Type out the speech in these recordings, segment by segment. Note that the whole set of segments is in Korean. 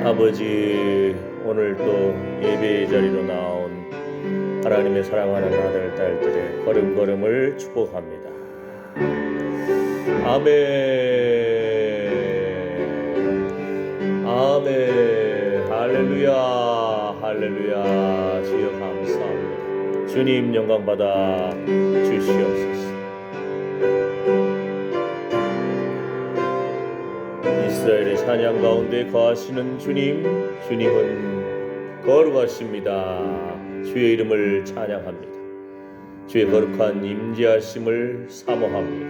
아버지, 오늘 또 예배의 자리로 나온 하나님의 사랑하는 아들, 딸들의 걸음걸음을 축복합니다. 아멘. 아멘. 할렐루야. 할렐루야. 주여 감사합니다. 주님 영광 받아 주시옵소서. 이스라엘의 찬양 가운데 거하시는 주님은 거룩하십니다. 주의 이름을 찬양합니다. 주의 거룩한 임재하심을 사모합니다.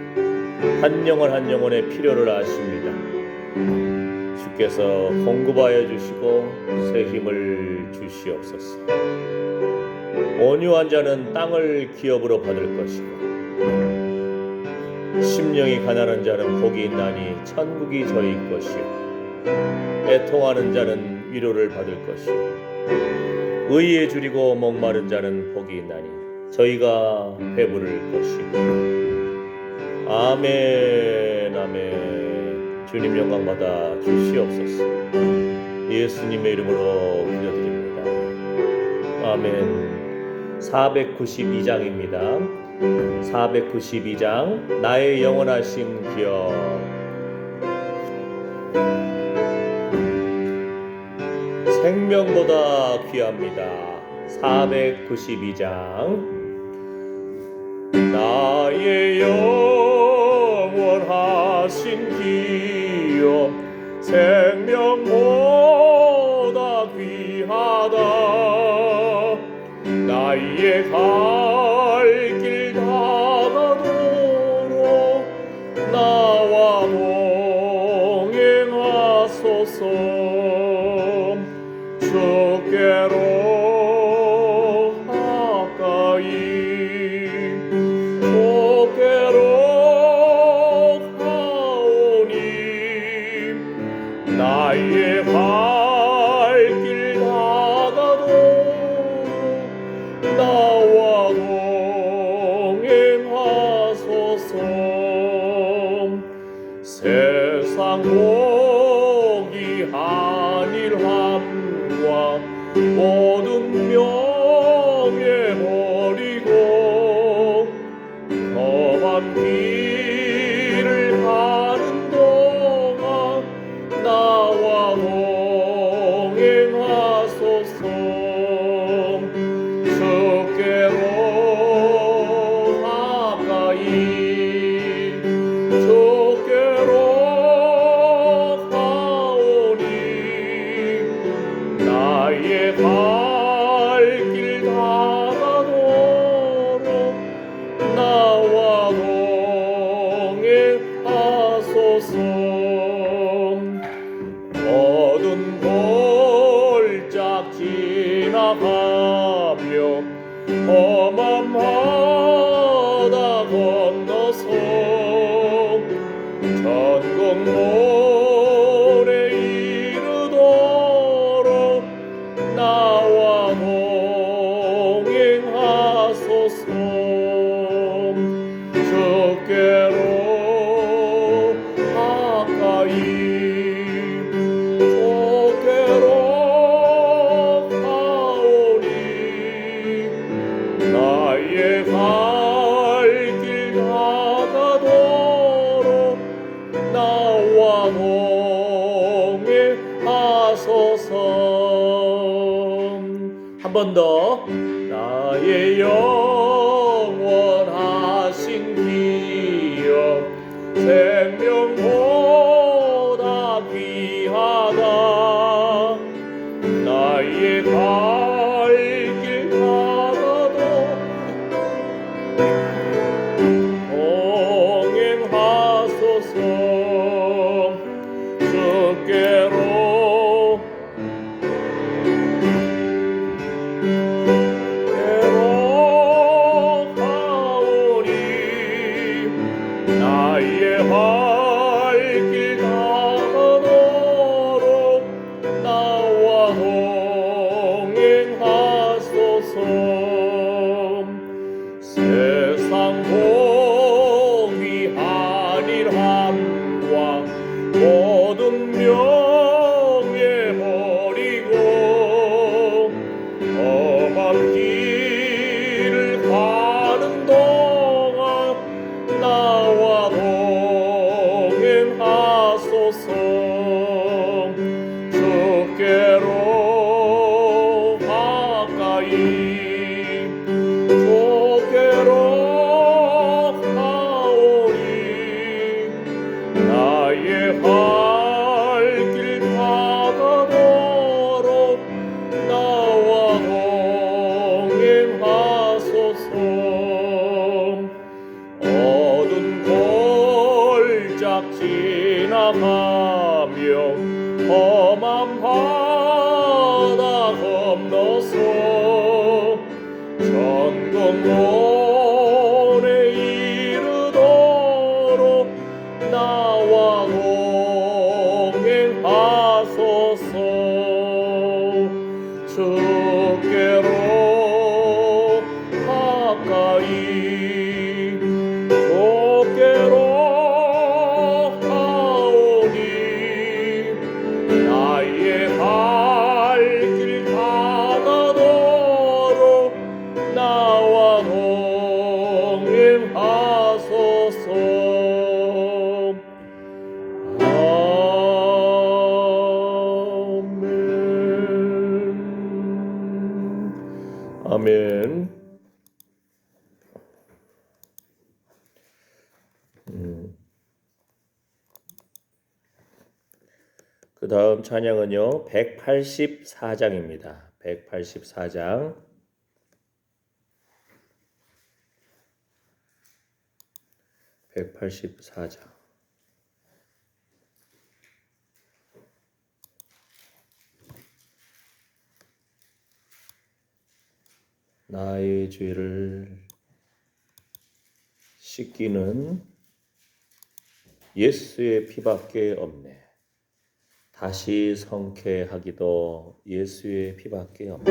한 영혼 한 영혼의 필요를 아십니다. 주께서 공급하여 주시고 새 힘을 주시옵소서. 온유한 자는 땅을 기업으로 받을 것이고 심령이 가난한 자는 복이 있나니 천국이 저희 것이요 애통하는 자는 위로를 받을 것이요 의에 줄이고 목마른 자는 복이 있나니 저희가 배부를 것이요. 아멘. 아멘. 주님 영광 받아 주시옵소서. 예수님의 이름으로 기도드립니다. 아멘. 492장입니다. 492장 나의 영원하신 기업. 생명보다 귀합니다. 492장 나의 영원하신 기업 생명보다 귀하다. 나의 갈 길 다가도록 나와 동행하소서. 주께로 가까이 주께로 가오니 나의 발길 다가도록 나와 동행하소서. 세상 고귀한 일함과 모든 명예 버리고 험한 길을 가는 동안 나와 동행하소서. 주께로 가까이 주께로 가오니 나의 발길 다가도록 나와 동행하소서. 모든 골짝 지나가며 험한 바다 건너서 전국 모래 이르도록 나와 동행하소서. 주께로 가까이 주께로 가오니 나의 발길 다가도록 나와 동행하소서. 한 번 더. 나의 영원하신 기업 생명보다 귀하다. 나의 발길 다가도록 동행하소서. 주께로 가오니 나의 발 하소서. 주께로 가까이 주께로 가오리. 나의 갈 길 다가도록 나와 동행하소서. 어두운 골짝 지나가며 험한 바다 건너서 천국문에 이르도록 나와 동행하소서. 주께로 가까이 주께로 가오니. 나의 갈 길 다가도록 나와 동행하소서. 아멘. 아멘. 그 다음 찬양은요 184장입니다. 184장. 나의 죄를 씻기는 예수의 피밖에 없네. 다시 성쾌하기도 예수의 피밖에 없네.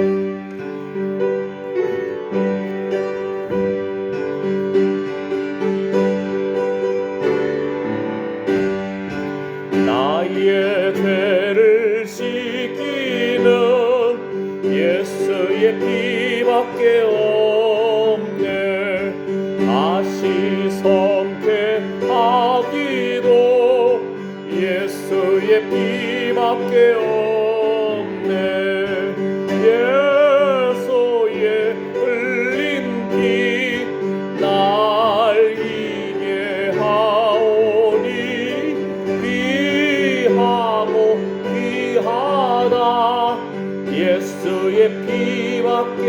나의 죄를 씻기는 예수의 피밖에 없네. 다시 성쾌하기도 예수의 피밖에 없네. 예수의 흘린 피 날 이게 하오니. 귀하고 귀하다 예수의 피밖에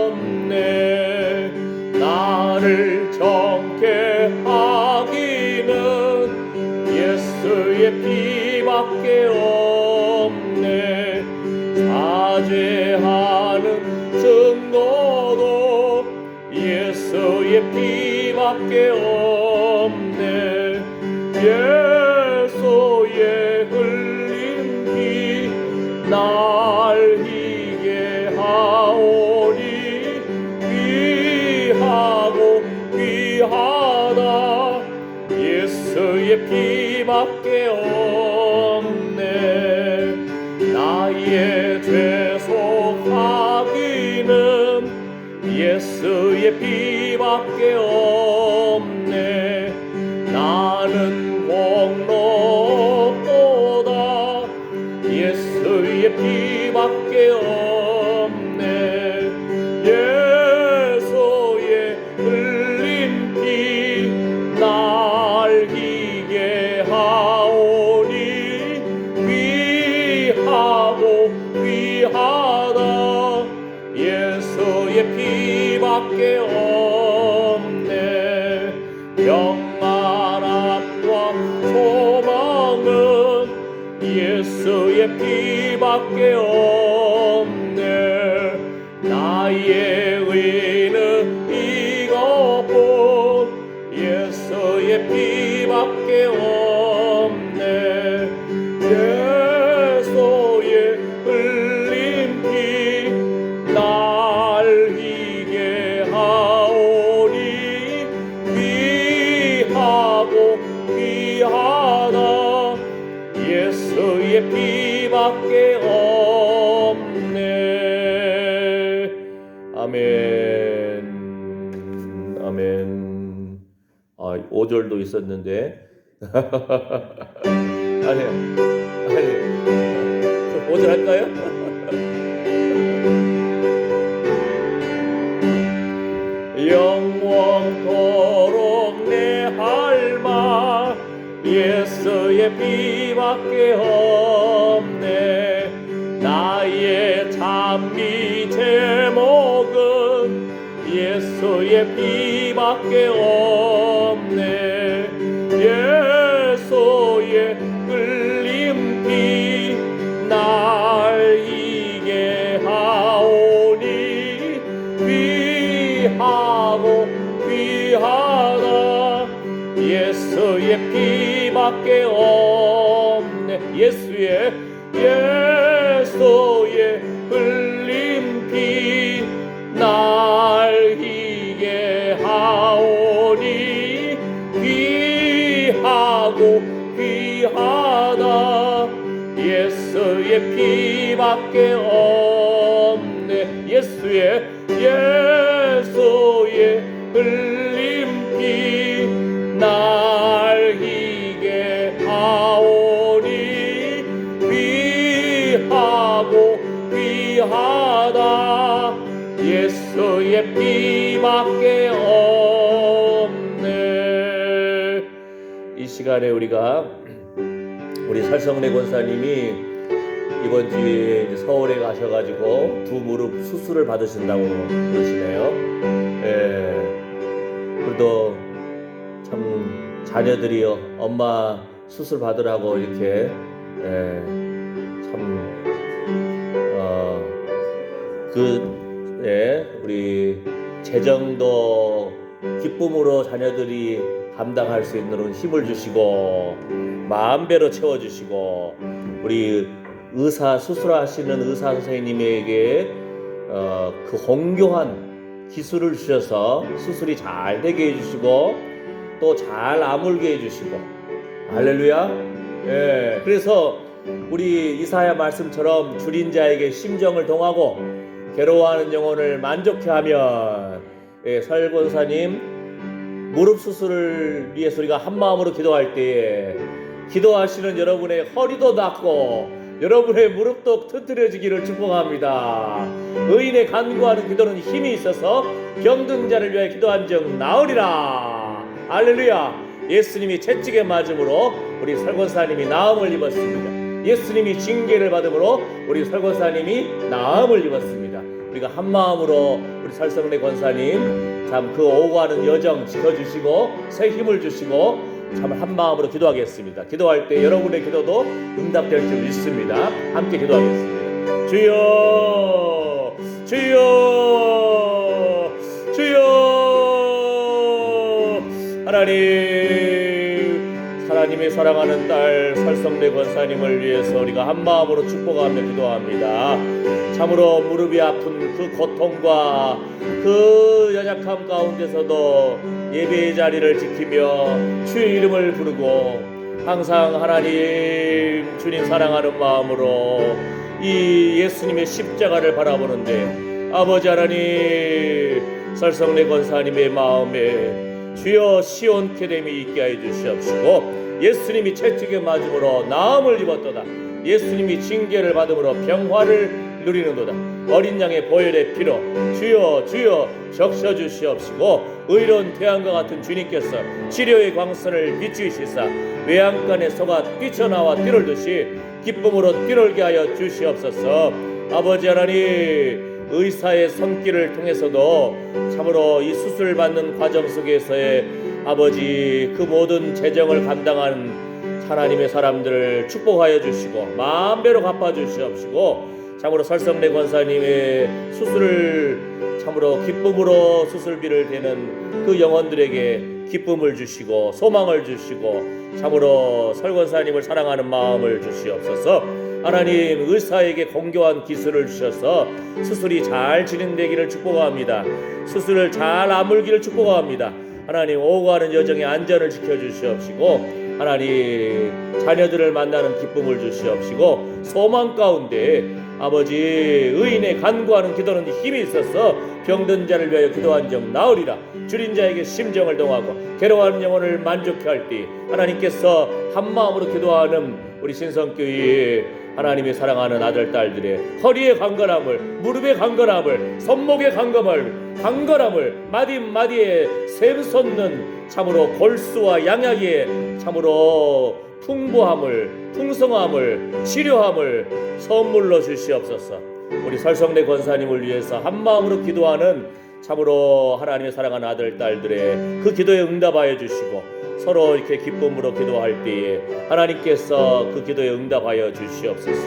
없네. 나를 정케 하기는 예수의 피밖에 없네. 사죄하는 증거도 예수의 피밖에 없네. 예수의 흘린 피 날 희게 하오니. 귀하고 귀하다 예수의 피밖에 없네. 나의 죄 속하기는 예수의 피밖에 없네. 나는 공로보다 예수의 피밖에 없네. 예수의 흘린 피 날 희게 하오니. 귀하고 귀하다 예수의 피밖에 없네. 평안함과 소망은 예수의 피밖에 없네. 나의 의는 이것뿐 예수의 피밖에 없네. 예수의 흘린 피 날 희게 하오니. 귀하고 귀하다 예수의 피밖에 없네. 아멘. 아멘. 5절도 있었는데 아니 오전할까요? 영원토록 내 할망 예수의 피밖에 없네. 나의 찬미 제목은 예수의 피밖에 없네. 예수의 흘린 피 날 이게 하오니 귀하고 귀하다. 예수의 피밖에 없네. 예수의 흘린 피 날 이게 하오니 귀하고 귀하다. 예수의 피밖에 없네. 예수의 흘린 피 날 이게 하오니 귀하고 귀하다. 예수의 피밖에 없네. 이 시간에 우리 살성래 권사님이 이번 주에 이제 서울에 가셔가지고 두 무릎 수술을 받으신다고 그러시네요. 그래도 참 자녀들이 엄마 수술 받으라고 이렇게 우리 재정도 기쁨으로 자녀들이 감당할 수 있는 힘을 주시고 마음배로 채워주시고 우리 의사 수술하시는 의사 선생님에게 그 공교한 기술을 주셔서 수술이 잘 되게 해주시고 또 잘 아물게 해주시고 할렐루야. 그래서 우리 이사야 말씀처럼 줄인 자에게 심정을 동하고 괴로워하는 영혼을 만족해하면 설 권사님 무릎 수술을 위해서 우리가 한 마음으로 기도할 때에 기도하시는 여러분의 허리도 낫고 여러분의 무릎도 튼튼해지기를 축복합니다. 의인의 간구하는 기도는 힘이 있어서 병든 자를 위하여 기도한 적 나으리라. 할렐루야. 예수님이 채찍에 맞음으로 우리 설 권사님이 나음을 입었습니다. 예수님이 징계를 받음으로 우리 설 권사님이 나음을 입었습니다. 우리가 한 마음으로 우리 살성래 권사님 참 그 오고하는 여정 지켜주시고 새 힘을 주시고 참 한 마음으로 기도하겠습니다. 기도할 때 여러분의 기도도 응답될 줄 믿습니다. 함께 기도하겠습니다. 주여 주여 주여. 하나님의 사랑하는 딸 살성래 권사님을 위해서 우리가 한 마음으로 축복하며 기도합니다. 참으로 무릎이 아픈 그 고통과 그 연약함 가운데서도 예배의 자리를 지키며 주의 이름을 부르고 항상 하나님 주님 사랑하는 마음으로 이 예수님의 십자가를 바라보는데 아버지 하나님 살성래 권사님의 마음에 주여 시온케 됨이 있게 하여 주시옵시고 예수님이 채찍에 맞음으로 나음을 입었도다. 예수님이 징계를 받음으로 평화를 누리는도다. 어린 양의 보혈의 피로 주여 주여 적셔 주시옵시고 의로운 태양과 같은 주님께서 치료의 광선을 비추시사 외양간에 소가 뛰쳐나와 뛰놀듯이 기쁨으로 뛰놀게 하여 주시옵소서. 아버지 하나님 의사의 손길을 통해서도 참으로 이 수술 받는 과정 속에서의 아버지 그 모든 재정을 감당하는 하나님의 사람들을 축복하여 주시고 마음대로 갚아 주시옵시고 참으로 설성래 권사님의 수술을 참으로 기쁨으로 수술비를 대는 그 영혼들에게 기쁨을 주시고 소망을 주시고 참으로 설 권사님을 사랑하는 마음을 주시옵소서. 하나님 의사에게 공교한 기술을 주셔서 수술이 잘 진행되기를 축복합니다. 수술을 잘 아물기를 축복합니다. 하나님 오고하는 여정의 안전을 지켜주시옵시고 하나님 자녀들을 만나는 기쁨을 주시옵시고 소망 가운데 아버지 의인의 간구하는 기도는 힘이 있어서 병든 자를 위하여 기도한 적 나으리라. 줄인 자에게 심정을 동하고 괴로워하는 영혼을 만족케 할 때 하나님께서 한마음으로 기도하는 우리 신성교회 하나님이 사랑하는 아들 딸들의 허리의 강건함을, 무릎의 강건함을, 손목의 강건함을 마디마디에 샘솟는 참으로 골수와 양약의 참으로 풍부함을, 풍성함을, 치료함을 선물로 주시옵소서. 우리 설성대 권사님을 위해서 한마음으로 기도하는 참으로 하나님의 사랑하는 아들 딸들의 그 기도에 응답하여 주시고 서로 이렇게 기쁨으로 기도할 때에 하나님께서 그 기도에 응답하여 주시옵소서.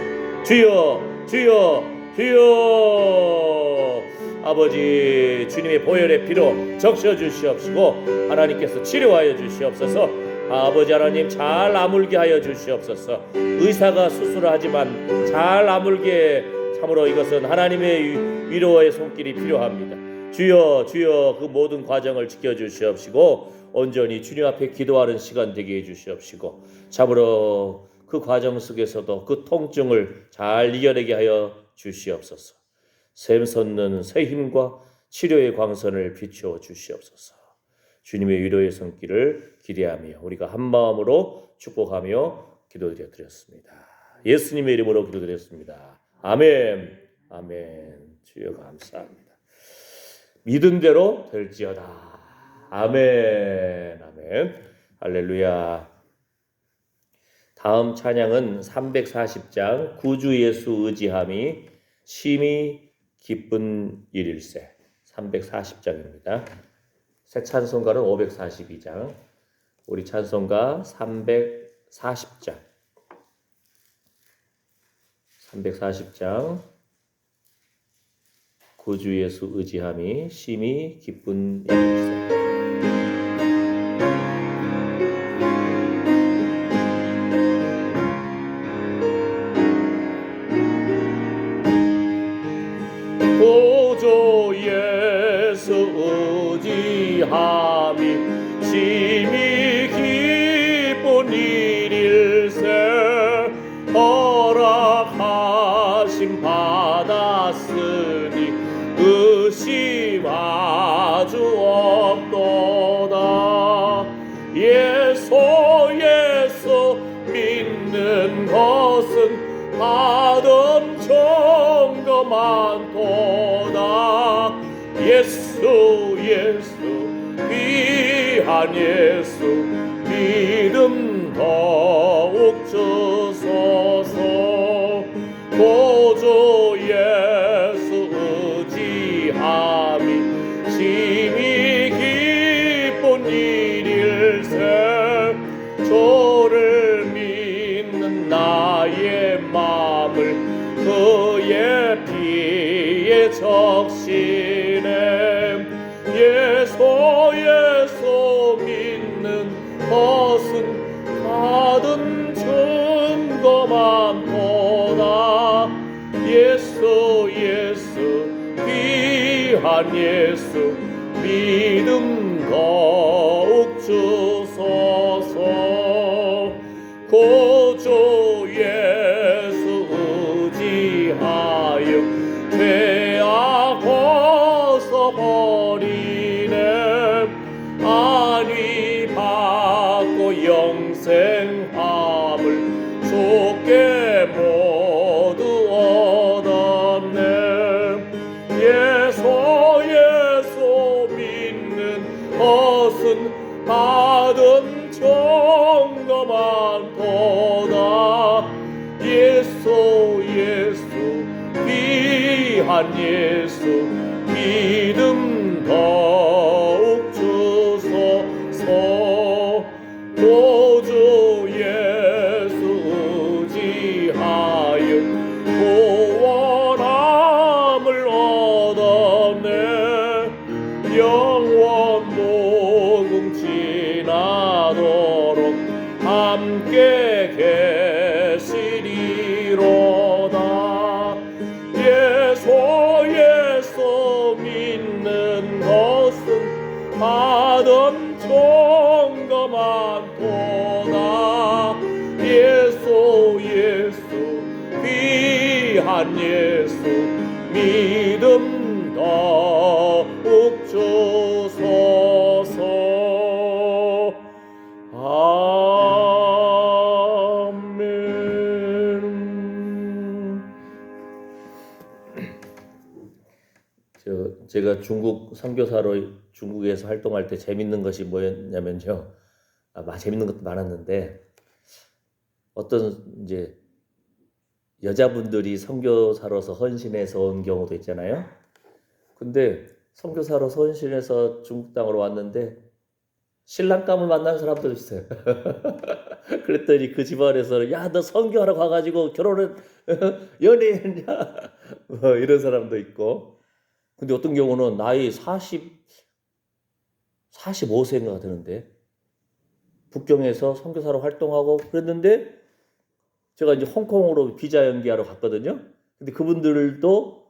주여 주여 주여. 아버지 주님의 보혈의 피로 적셔 주시옵시고 하나님께서 치료하여 주시옵소서. 아버지 하나님 잘 아물게 하여 주시옵소서. 의사가 수술을 하지만 잘 아물게, 참으로 이것은 하나님의 위로의 손길이 필요합니다. 주여 주여 그 모든 과정을 지켜주시옵시고 온전히 주님 앞에 기도하는 시간 되게 해주시옵시고 참으로 그 과정 속에서도 그 통증을 잘 이겨내게 하여 주시옵소서. 샘솟는 새 힘과 치료의 광선을 비추어 주시옵소서. 주님의 위로의 손길을 기대하며 우리가 한마음으로 축복하며 기도드렸습니다. 예수님의 이름으로 기도드렸습니다. 아멘. 아멘. 주여 감사합니다. 믿은 대로 될지어다. 아멘. 아멘. 할렐루야. 다음 찬양은 340장 구주 예수 의지함이 심히 기쁜 일일세 340장입니다. 새 찬송가는 542장, 우리 찬송가 340장 구주 예수 의지함이 심히 기쁜 일일세. 구주 예수 의지함이 심히 기쁜 일일세. 허락하심 받았으니 의심 아주 없도다. 예수 믿는 것은 받음 증거 많도다. 예수 귀한 예수 믿음 더욱 주소서. 구주 예수 의지함이 심히 기쁜 일일세. 주를 믿는 나의 마음을 그의 피에 적시네. 예수 믿는 것은 받은 증거 많도다. 예수 귀한 예수 믿음 더욱 주소서. 구주 예수 의지하여 죄악 벗어버리네. 안위 받고 영생함을 주께 모두 얻었네. 예수 믿는 것은 받은 증거 많도다. 예수 귀한 예수 믿음 더욱 주소서. 구주 예수 의지하여 구원함을 얻었네. 영원 무궁 지나도록 함께 계시리로다. 예수 한 예수 믿음 더욱 주소서. 아멘. 제가 중국 선교사로 중국에서 활동할 때 재밌는 것이 뭐였냐면요. 재밌는 것도 많았는데, 어떤 이제 여자분들이 선교사로서 헌신해서 온 경우도 있잖아요. 근데 선교사로서 헌신해서 중국 땅으로 왔는데 신랑감을 만나는 사람도 있어요. 그랬더니 그 집안에서 야, 너 선교하러 가가지고 결혼을 연애했냐? 뭐 이런 사람도 있고. 근데 어떤 경우는 나이 45세인가 되는데 북경에서 선교사로 활동하고 그랬는데, 제가 이제 홍콩으로 비자 연기하러 갔거든요. 근데 그분들도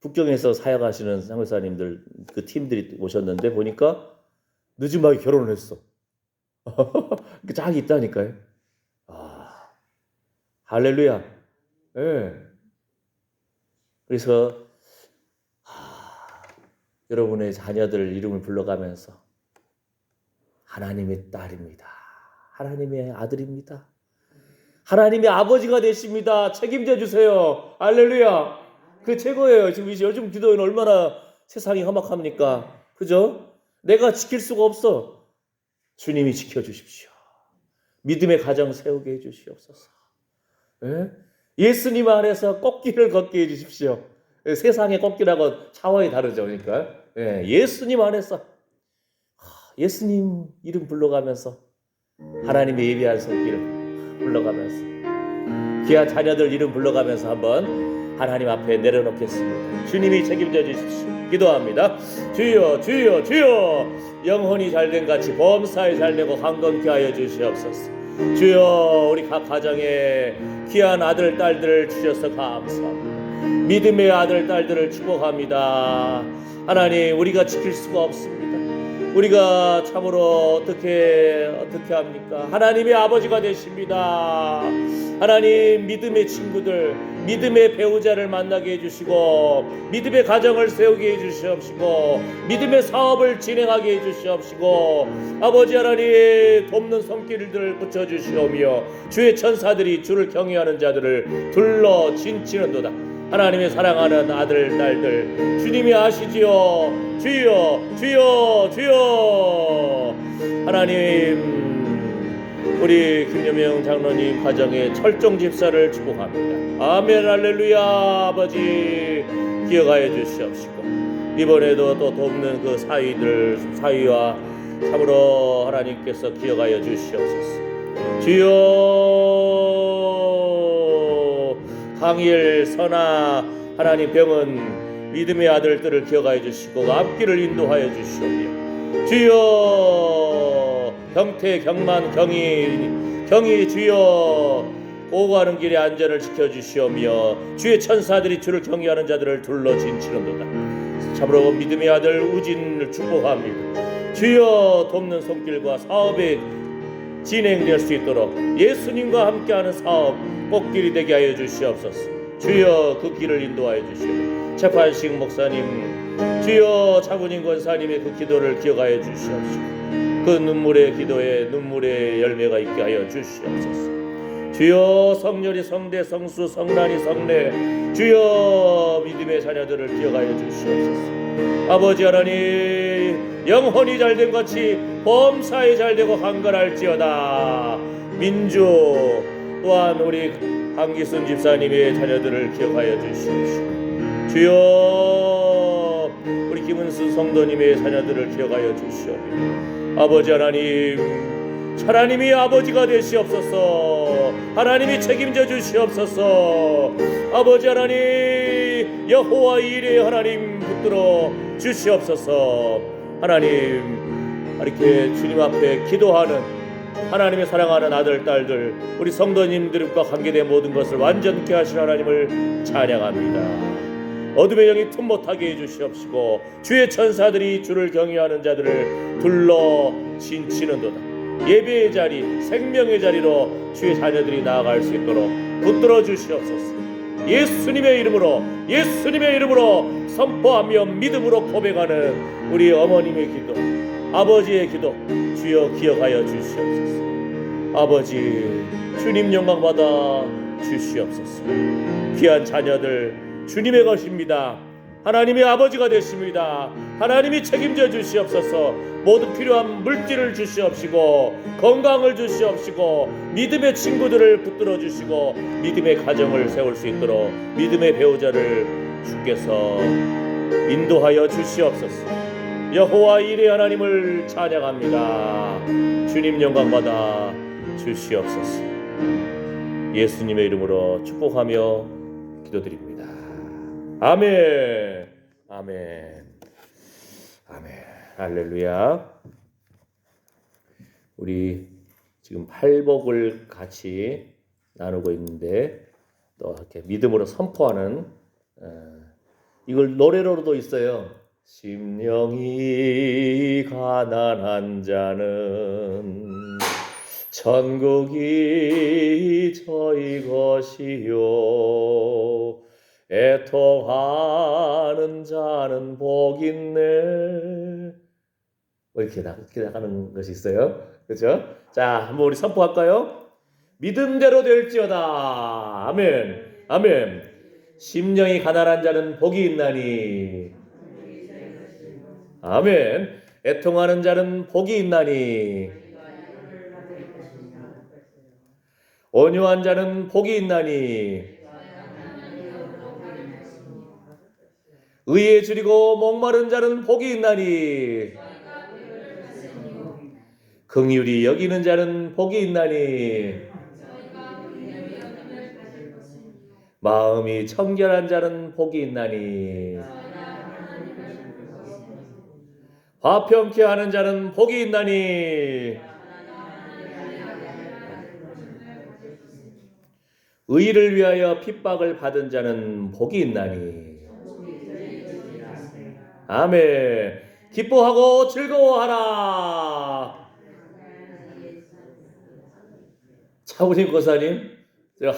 북경에서 사역하시는 선교사님들 그 팀들이 오셨는데 보니까 늦음하게 결혼을 했어. 짝이 있다니까요. 할렐루야. 예. 그래서 여러분의 자녀들 이름을 불러가면서 하나님의 딸입니다. 하나님의 아들입니다. 하나님의 아버지가 되십니다. 책임져 주세요. 할렐루야. 그 최고예요. 지금 요즘 기도는 얼마나 세상이 험악합니까? 그죠? 내가 지킬 수가 없어. 주님이 지켜주십시오. 믿음의 가정 세우게 해주시옵소서. 예? 예수님 안에서 꽃길을 걷게 해주십시오. 세상의 꽃길하고 차원이 다르죠. 그러니까 예수님 안에서 예수님 이름 불러가면서 하나님의 예비한 손길 불러가면서 귀한 자녀들 이름 불러가면서 한번 하나님 앞에 내려놓겠습니다. 주님이 책임져 주십시오. 기도합니다. 주여 주여 주여, 영혼이 잘된 같이 범사에 잘되고 강건케 하여 주시옵소서. 주여, 우리 각 가정에 귀한 아들 딸들을 주셔서 감사합니다. 믿음의 아들 딸들을 축복합니다. 하나님, 우리가 지킬 수가 없습니다. 우리가 참으로 어떻게 합니까? 하나님의 아버지가 되십니다. 하나님, 믿음의 친구들, 믿음의 배우자를 만나게 해주시고 믿음의 가정을 세우게 해주시옵시고 믿음의 사업을 진행하게 해주시옵시고 아버지 하나님, 돕는 손길들 붙여주시오며 주의 천사들이 주를 경외하는 자들을 둘러 진치는도다. 하나님의 사랑하는 아들 딸들, 주님이 아시지요. 주여 주여 주여. 하나님, 우리 김여명 장로님 가정의 철종 집사를 축복합니다. 아멘. 할렐루야. 아버지, 기억하여 주시옵시고 이번에도 또 돕는 그 사위와 참으로 하나님께서 기억하여 주시옵소서. 주여, 항일, 선아, 하나님 병은 믿음의 아들들을 기억하여 주시고 앞길을 인도하여 주시오며 주여, 경태, 경만, 경희 주여, 오고 가는 길에 안전을 지켜주시오며 주의 천사들이 주를 경외하는 자들을 둘러 진치는도다. 참으로 믿음의 아들 우진을 축복합니다. 주여, 돕는 손길과 사업에 진행될 수 있도록 예수님과 함께하는 사업 꽃길이 되게 하여 주시옵소서. 주여, 그 길을 인도하여 주시오. 최판식 목사님, 주여, 차군인 권사님의 그 기도를 기억하여 주시옵시고 그 눈물의 기도에 눈물의 열매가 있게 하여 주시옵소서. 주여, 성렬이 성대, 성수, 성란이 성례, 주여, 믿음의 자녀들을 기억하여 주시옵소서. 아버지 하나님, 영혼이 잘된 같이 범사에 잘되고 강건할지어다. 민주 또한 우리 한기순 집사님의 자녀들을 기억하여 주시옵시고 주여, 우리 김은수 성도님의 자녀들을 기억하여 주시옵소서. 아버지 하나님이 아버지가 되시옵소서. 하나님이 책임져 주시옵소서. 아버지 하나님, 여호와 이레 하나님 붙들어 주시옵소서. 하나님, 이렇게 주님 앞에 기도하는 하나님의 사랑하는 아들 딸들, 우리 성도님들과 관계된 모든 것을 완전케 하신 하나님을 찬양합니다. 어둠의 영이 틈 못하게 해주시옵시고 주의 천사들이 주를 경외하는 자들을 둘러 진치는도다. 예배의 자리, 생명의 자리로 주의 자녀들이 나아갈 수 있도록 붙들어 주시옵소서. 예수님의 이름으로 선포하며 믿음으로 고백하는 우리 어머님의 기도, 아버지의 기도 주여 기억하여 주시옵소서. 아버지 주님 영광 받아 주시옵소서. 귀한 자녀들 주님의 것입니다. 하나님의 아버지가 되십니다. 하나님이 책임져 주시옵소서. 모든 필요한 물질을 주시옵시고 건강을 주시옵시고 믿음의 친구들을 붙들어 주시고 믿음의 가정을 세울 수 있도록 믿음의 배우자를 주께서 인도하여 주시옵소서. 여호와 이레 하나님을 찬양합니다. 주님 영광 받아 주시옵소서. 예수님의 이름으로 축복하며 기도드립니다. 아멘. 아멘. 아멘. 할렐루야. 우리 지금 팔복을 같이 나누고 있는데 또 이렇게 믿음으로 선포하는 이걸 노래로도 있어요. 심령이 가난한 자는 천국이 저희 것이요 애통하는 자는 복 있네. 이렇게 나가는 것이 있어요. 그렇죠? 자, 한번 우리 선포할까요? 믿음대로 될지어다. 아멘. 아멘. 심령이 가난한 자는 복이 있나니. 아멘. 애통하는 자는 복이 있나니. 온유한 자는 복이 있나니. 의에 줄이고 목마른 자는 복이 있나니. 긍휼히 여기는 자는 복이 있나니. 마음이 청결한 자는 복이 있나니. 화평케 하는 자는 복이 있나니. 의를 위하여 핍박을 받은 자는 복이 있나니. 아멘. 기뻐하고 즐거워하라. 차우림 고사님,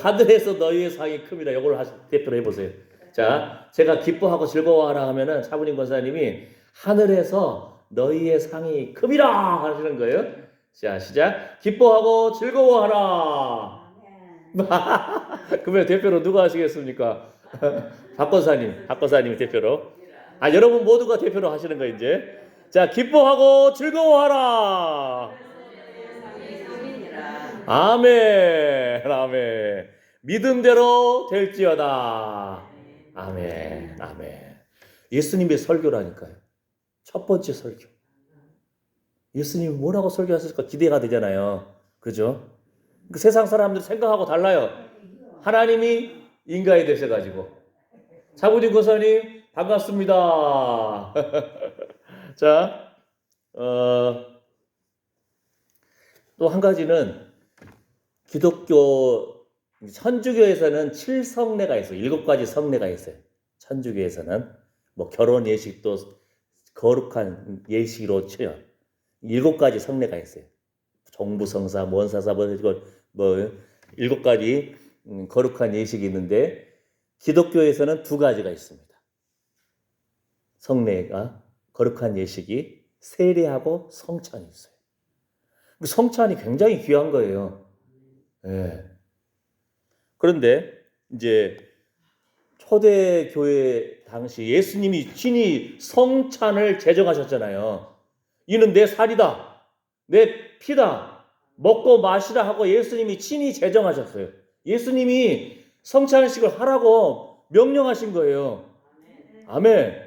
하늘에서 너희의 상이 큼이라. 이걸 대표로 해보세요. 자, 제가 기뻐하고 즐거워하라 하면은 차우림 고사님이 하늘에서 너희의 상이 큼이라 하시는 거예요. 자, 시작. 기뻐하고 즐거워하라. 그러면 대표로 누가 하시겠습니까? 박권사님이 대표로. 여러분 모두가 대표로 하시는 거 이제. 자, 기뻐하고 즐거워하라. 아멘. 아멘. 믿음대로 될지어다. 아멘. 아멘. 예수님의 설교라니까요. 첫 번째 설교. 예수님이 뭐라고 설교하셨을까 기대가 되잖아요. 그죠? 그 세상 사람들 생각하고 달라요. 하나님이 인간이 되셔가지고. 차부진 고사님 반갑습니다. 자, 또 한 가지는 기독교 천주교에서는 7성례가 있어요. 7가지 성례가 있어요. 천주교에서는 뭐 결혼 예식도 거룩한 예식으로 쳐요. 7가지 성례가 있어요. 종부성사, 원사사, 뭐 7가지 거룩한 예식이 있는데 기독교에서는 2가지가 있습니다. 성례가 거룩한 예식이 세례하고 성찬이 있어요. 성찬이 굉장히 귀한 거예요. 네. 그런데 이제 초대교회 당시 예수님이 친히 성찬을 제정하셨잖아요. 이는 내 살이다, 내 피다, 먹고 마시라 하고 예수님이 친히 제정하셨어요. 예수님이 성찬식을 하라고 명령하신 거예요. 아멘.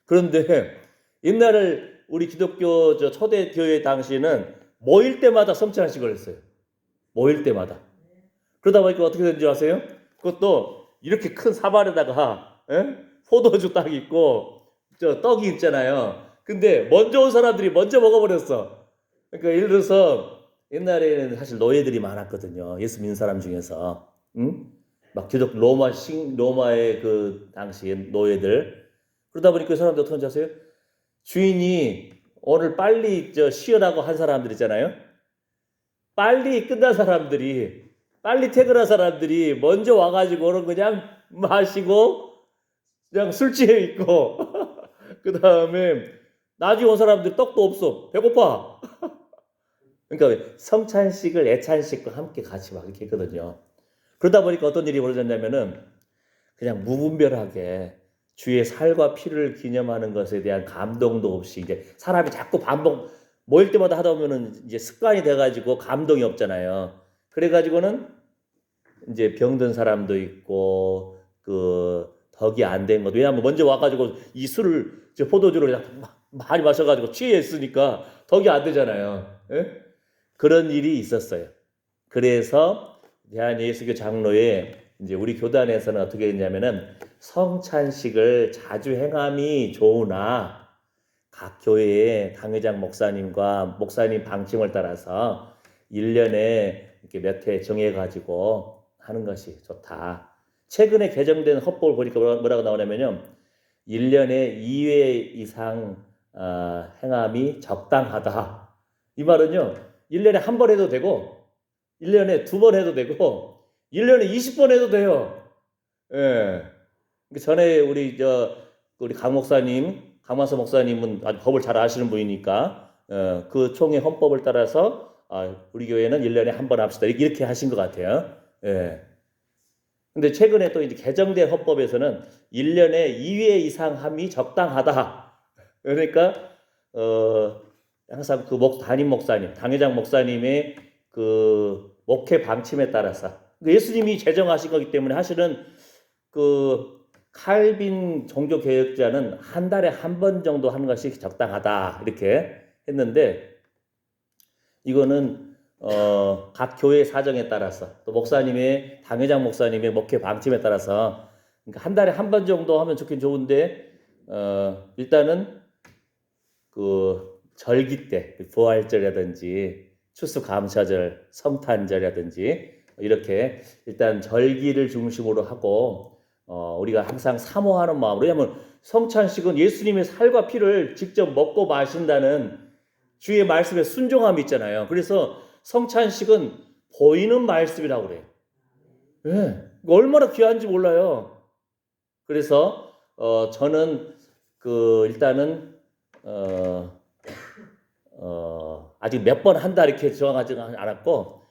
그런데 옛날에 우리 기독교 초대교회 당시에는 모일 때마다 성찬식을 했어요. 모일 때마다. 그러다 보니까 어떻게 된지 아세요? 그것도 이렇게 큰 사발에다가 포도주 딱 있고 떡이 있잖아요. 근데 먼저 온 사람들이 먼저 먹어버렸어. 그러니까 예를 들어서 옛날에는 사실 노예들이 많았거든요. 예수 믿는 사람 중에서. 막 기독 로마의 그 당시에 노예들. 그러다 보니까 그 사람들 어떻게 하세요? 주인이 오늘 빨리 쉬어라고 한 사람들 있잖아요. 빨리 끝난 사람들이 빨리 퇴근한 사람들이 먼저 와가지고는 그냥 마시고 그냥 술 취해 있고 그 다음에 나중에 온 사람들 떡도 없어. 배고파. 그러니까 성찬식을 애찬식과 함께 같이 막 이렇게 했거든요. 그러다 보니까 어떤 일이 벌어졌냐면은 그냥 무분별하게 주의 살과 피를 기념하는 것에 대한 감동도 없이 이제 사람이 자꾸 반복 모일 때마다 하다 보면은 이제 습관이 돼가지고 감동이 없잖아요. 그래가지고는 이제 병든 사람도 있고 그 덕이 안 된 것도 왜냐하면 먼저 와가지고 이 술을 이제 포도주를 그냥 많이 마셔가지고 취해 있으니까 덕이 안 되잖아요. 예? 그런 일이 있었어요. 그래서 대한예수교 장로회 이제 우리 교단에서는 어떻게 했냐면은 성찬식을 자주 행함이 좋으나 각 교회의 당회장 목사님과 목사님 방침을 따라서 1년에 이렇게 몇 회 정해가지고 하는 것이 좋다. 최근에 개정된 헌법을 보니까 뭐라고 나오냐면요. 1년에 2회 이상 행함이 적당하다. 이 말은요. 1년에 한 번 해도 되고 1년에 2번 해도 되고 1년에 20번 해도 돼요. 예. 전에 우리 강 목사님, 강만서 목사님은 아주 법을 잘 아시는 분이니까 그 총회 헌법을 따라서 우리 교회는 1년에 한 번 합시다. 이렇게 하신 것 같아요. 예. 근데 최근에 또 이제 개정된 헌법에서는 1년에 2회 이상 함이 적당하다. 그러니까 항상 그 담임 목사님, 당회장 목사님의 그 목회 방침에 따라서 예수님이 제정하신 거기 때문에 사실은 그 칼빈 종교 개혁자는 한 달에 한 번 정도 하는 것이 적당하다 이렇게 했는데 이거는 각 교회 사정에 따라서 또 목사님의 당회장 목사님의 목회 방침에 따라서 그러니까 한 달에 한 번 정도 하면 좋긴 좋은데 일단은 그 절기 때 부활절이라든지 추수감사절, 성탄절이라든지 이렇게 일단 절기를 중심으로 하고 우리가 항상 사모하는 마음으로 왜냐하면 성찬식은 예수님의 살과 피를 직접 먹고 마신다는 주의 말씀에 순종함이 있잖아요. 그래서 성찬식은 보이는 말씀이라고 그래요. 네. 얼마나 귀한지 몰라요. 그래서 저는 그 일단은 아직 몇 번 한다 이렇게 정하지 않았고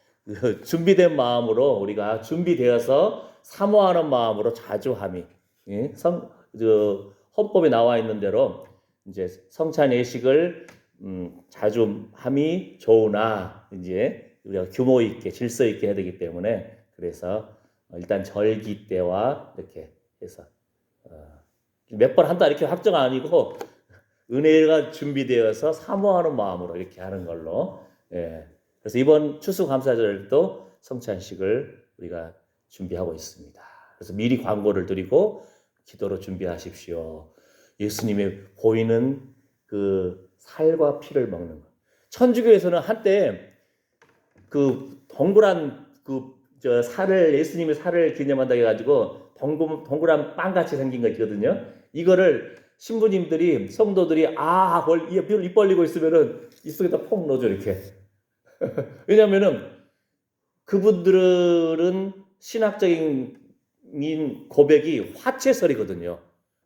준비된 마음으로 우리가 준비되어서 사모하는 마음으로 자주 함이 예? 헌법에 나와 있는 대로 이제 성찬 예식을 자주 함이 좋으나 이제 우리가 규모 있게 질서 있게 해야 되기 때문에 그래서 일단 절기 때와 이렇게 해서 몇 번 한다 이렇게 확정 아니고 은혜가 준비되어서 사모하는 마음으로 이렇게 하는 걸로 예. 그래서 이번 추수감사절도 성찬식을 우리가 준비하고 있습니다. 그래서 미리 광고를 드리고 기도로 준비하십시오. 예수님의 보이는 그 살과 피를 먹는 것. 천주교에서는 한때 그 동그란 살을 예수님의 살을 기념한다 해가지고 동그란 빵같이 생긴 거 있거든요. 이거를 신부님들이 성도들이 입 벌리고 있으면은 입 속에다 폭 넣어줘 이렇게. 왜냐하면은 그분들은 신학적인 고백이 화채설이거든요.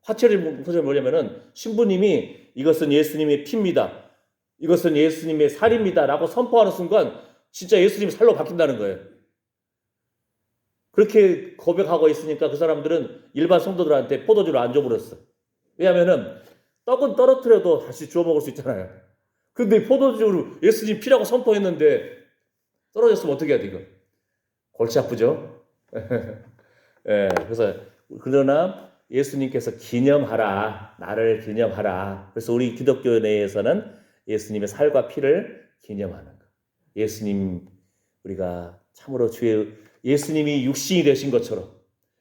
화채설이 뭐냐면은 신부님이 이것은 예수님의 피입니다. 이것은 예수님의 살입니다라고 선포하는 순간 진짜 예수님이 살로 바뀐다는 거예요. 그렇게 고백하고 있으니까 그 사람들은 일반 성도들한테 포도주를 안 줘버렸어. 왜냐하면은 떡은 떨어뜨려도 다시 주워 먹을 수 있잖아요. 근데 포도주를 예수님 피라고 선포했는데 떨어졌으면 어떻게 해야 돼 이거? 골치 아프죠? 예, 그래서 그러나 예수님께서 기념하라, 나를 기념하라. 그래서 우리 기독교 내에서는 예수님의 살과 피를 기념하는 것. 예수님 우리가 참으로 예수님이 육신이 되신 것처럼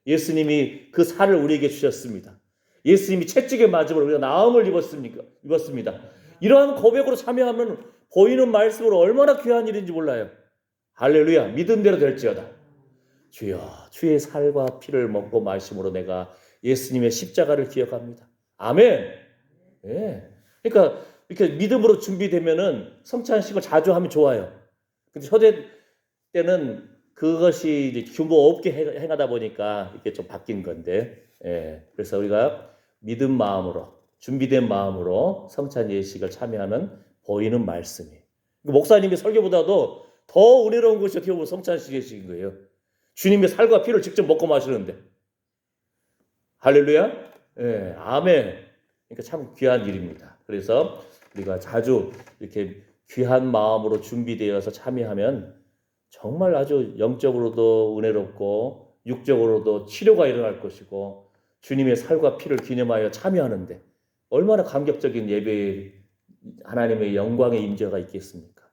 예수님이 그 살을 우리에게 주셨습니다. 예수님이 채찍에 맞음으로 우리가 나음을 입었습니다. 이러한 고백으로 참여하면 보이는 말씀으로 얼마나 귀한 일인지 몰라요. 할렐루야. 믿음대로 될지어다. 주여 주의 살과 피를 먹고 마심으로 내가 예수님의 십자가를 기억합니다. 아멘. 예. 그러니까 이렇게 믿음으로 준비되면은 성찬식을 자주 하면 좋아요. 근데 초대 때는 그것이 이제 규모 없게 행하다 보니까 이게 좀 바뀐 건데, 그래서 우리가 믿음 마음으로, 준비된 마음으로 성찬 예식을 참여하면 보이는 말씀이. 목사님이 설교보다도 더 은혜로운 것이 어떻게 보면 성찬 예식인 거예요. 주님의 살과 피를 직접 먹고 마시는데. 할렐루야? 아멘. 그러니까 참 귀한 일입니다. 그래서 우리가 자주 이렇게 귀한 마음으로 준비되어서 참여하면 정말 아주 영적으로도 은혜롭고 육적으로도 치료가 일어날 것이고 주님의 살과 피를 기념하여 참여하는데 얼마나 감격적인 예배에 하나님의 영광의 임재가 있겠습니까?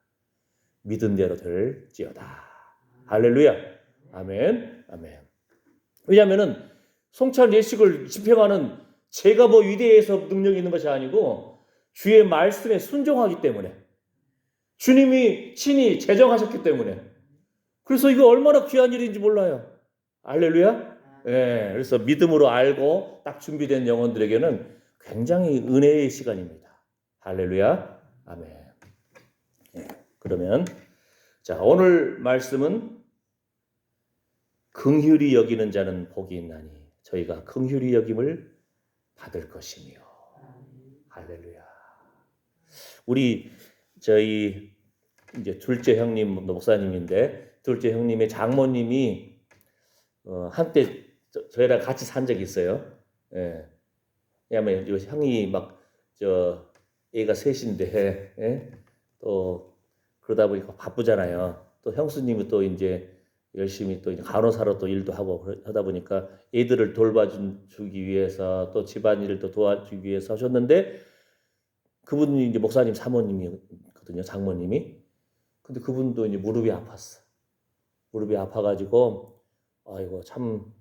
믿은 대로 될지어다. 할렐루야. 아멘. 아멘. 왜냐하면은 성찬 예식을 집행하는 제가 뭐 위대해서 능력이 있는 것이 아니고 주의 말씀에 순종하기 때문에 주님이 친히 제정하셨기 때문에 그래서 이거 얼마나 귀한 일인지 몰라요. 할렐루야. 그래서 믿음으로 알고 딱 준비된 영혼들에게는 굉장히 은혜의 시간입니다. 할렐루야. 아멘. 그러면 자 오늘 말씀은 긍휼히 여기는 자는 복이 있나니 저희가 긍휼히 여김을 받을 것이며. 할렐루야. 우리 저희 이제 둘째 형님 목사님인데 둘째 형님의 장모님이 한때 저희랑 같이 산 적이 있어요. 왜냐하면 형이 막 애가 셋인데 또 그러다 보니까 바쁘잖아요. 또 형수님이 또 이제 열심히 또 이제 간호사로 또 일도 하고 하다 보니까 애들을 돌봐주기 위해서 또 집안일을 또 도와주기 위해서 하셨는데 그분이 이제 목사님 사모님이거든요. 장모님이. 근데 그분도 이제 무릎이 아팠어. 무릎이 아파가지고 아이고 참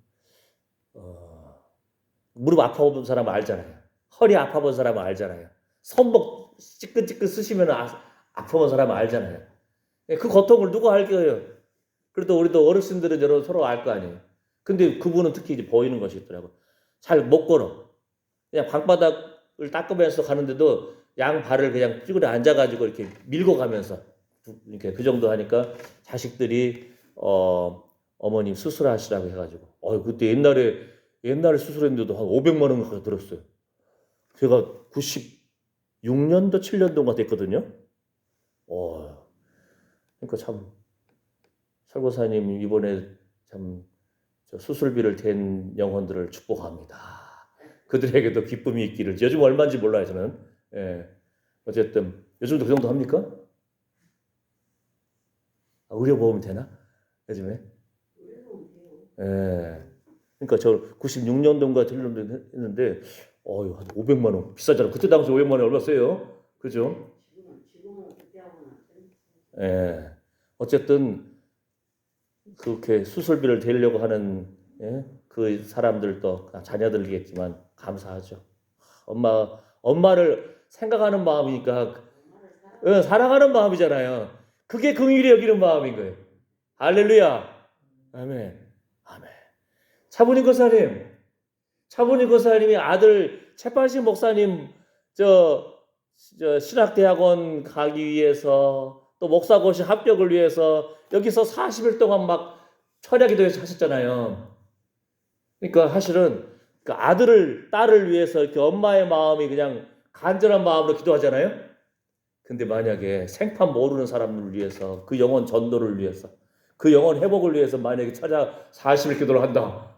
무릎 아파본 사람은 알잖아요. 허리 아파본 사람은 알잖아요. 손목 찌끈찌끈 쓰시면 아파본 사람은 알잖아요. 그 고통을 누가 알게요. 그래도 우리도 어르신들은 여러분 서로 알 거 아니에요. 근데 그분은 특히 이제 보이는 것이 있더라고. 잘 못 걸어. 그냥 방바닥을 닦으면서 가는데도 양 발을 그냥 쭈그려 앉아가지고 이렇게 밀고 가면서 이렇게 그 정도 하니까 자식들이 어머님 수술하시라고 해가지고 그때 옛날에 수술했는데도 한 500만 원가 들었어요. 제가 96년도 7년도가 됐거든요. 그러니까 참 설교사님 이번에 참 수술비를 댄 영혼들을 축복합니다. 그들에게도 기쁨이 있기를. 요즘 얼마인지 몰라요 저는. 어쨌든 요즘도 그 정도 합니까? 의료보험이 되나? 요즘에? 그러니까 저 96년도인가 7년도 했는데 한 500만 원 비싸잖아. 그때 당시 500만 원이 얼마 세요? 그죠? 지금은 그때하고는 어쨌든 그렇게 수술비를 대려고 하는 그 사람들도 자녀들이겠지만 감사하죠. 엄마를 생각하는 마음이니까 사랑하는 마음이잖아요. 그게 긍휼히 여기는 마음인 거예요. 할렐루야. 아멘. 아멘. 차분희 권사님이 아들 최판식 목사님 신학대학원 가기 위해서 또 목사고시 합격을 위해서 여기서 40일 동안 막 철야기도에서 하셨잖아요. 그러니까 사실은 그 아들을 딸을 위해서 이렇게 엄마의 마음이 그냥 간절한 마음으로 기도하잖아요. 근데 만약에 생판 모르는 사람을 위해서 그 영혼 전도를 위해서 그 영혼 회복을 위해서 만약에 철야 40일 기도를 한다.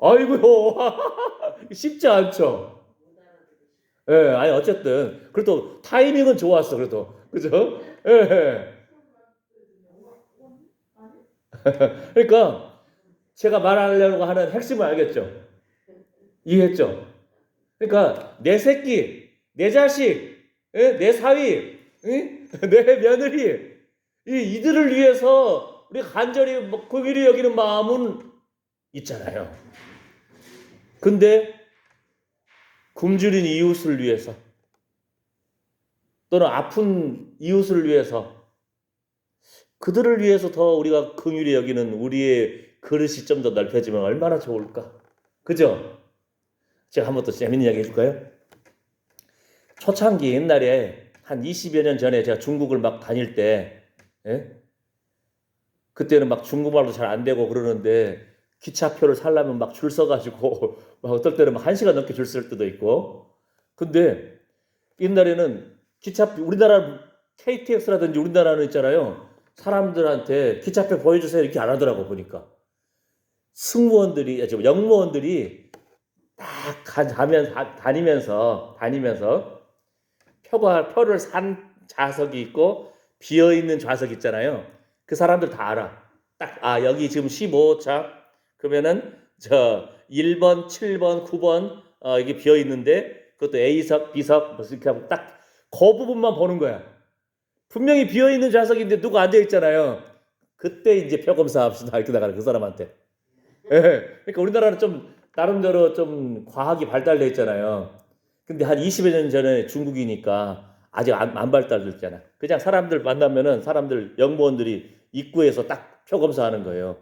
아이고요. 쉽지 않죠. 아니 어쨌든 그래도 타이밍은 좋았어. 그래도 그죠? 그러니까 제가 말하려고 하는 핵심을 알겠죠? 이해했죠? 그러니까 내 새끼, 내 자식, 내 사위, 내 며느리 이들을 위해서 우리 간절히 긍휼히 여기는 마음은 있잖아요. 근데 굶주린 이웃을 위해서 또는 아픈 이웃을 위해서 그들을 위해서 더 우리가 긍휼히 여기는 우리의 그릇이 좀 더 넓혀지면 얼마나 좋을까? 그죠? 제가 한번 더 재밌는 이야기 해줄까요? 초창기 옛날에 한 20여 년 전에 제가 중국을 막 다닐 때 그때는 막 중국말도 잘 안 되고 그러는데 기차표를 살려면 막 줄 서가지고 막 어떨 때는 막 1시간 넘게 줄 쓸 때도 있고. 근데 옛날에는 기차표 우리나라 KTX라든지 우리나라는 있잖아요. 사람들한테 기차표 보여주세요 이렇게 안 하더라고 보니까. 승무원들이 지금 영무원들이 딱 다니면서 표를 산 좌석이 있고 비어 있는 좌석 있잖아요. 그 사람들 다 알아. 딱 여기 지금 15차 그러면은 저 1번, 7번, 9번 이게 비어 있는데 그것도 A석, B석 뭐 이렇게 하고 딱 그 부분만 보는 거야. 분명히 비어 있는 좌석인데 누가 앉아 있잖아요. 그때 이제 표 검사합시다 이렇게 나가는 그 사람한테. 예. 그러니까 우리나라는 좀 나름대로 좀 과학이 발달돼 있잖아요. 근데 한 20여 년 전에 중국이니까 아직 안 발달됐잖아. 그냥 사람들 만나면은 사람들 영무원들이 입구에서 딱 표 검사하는 거예요.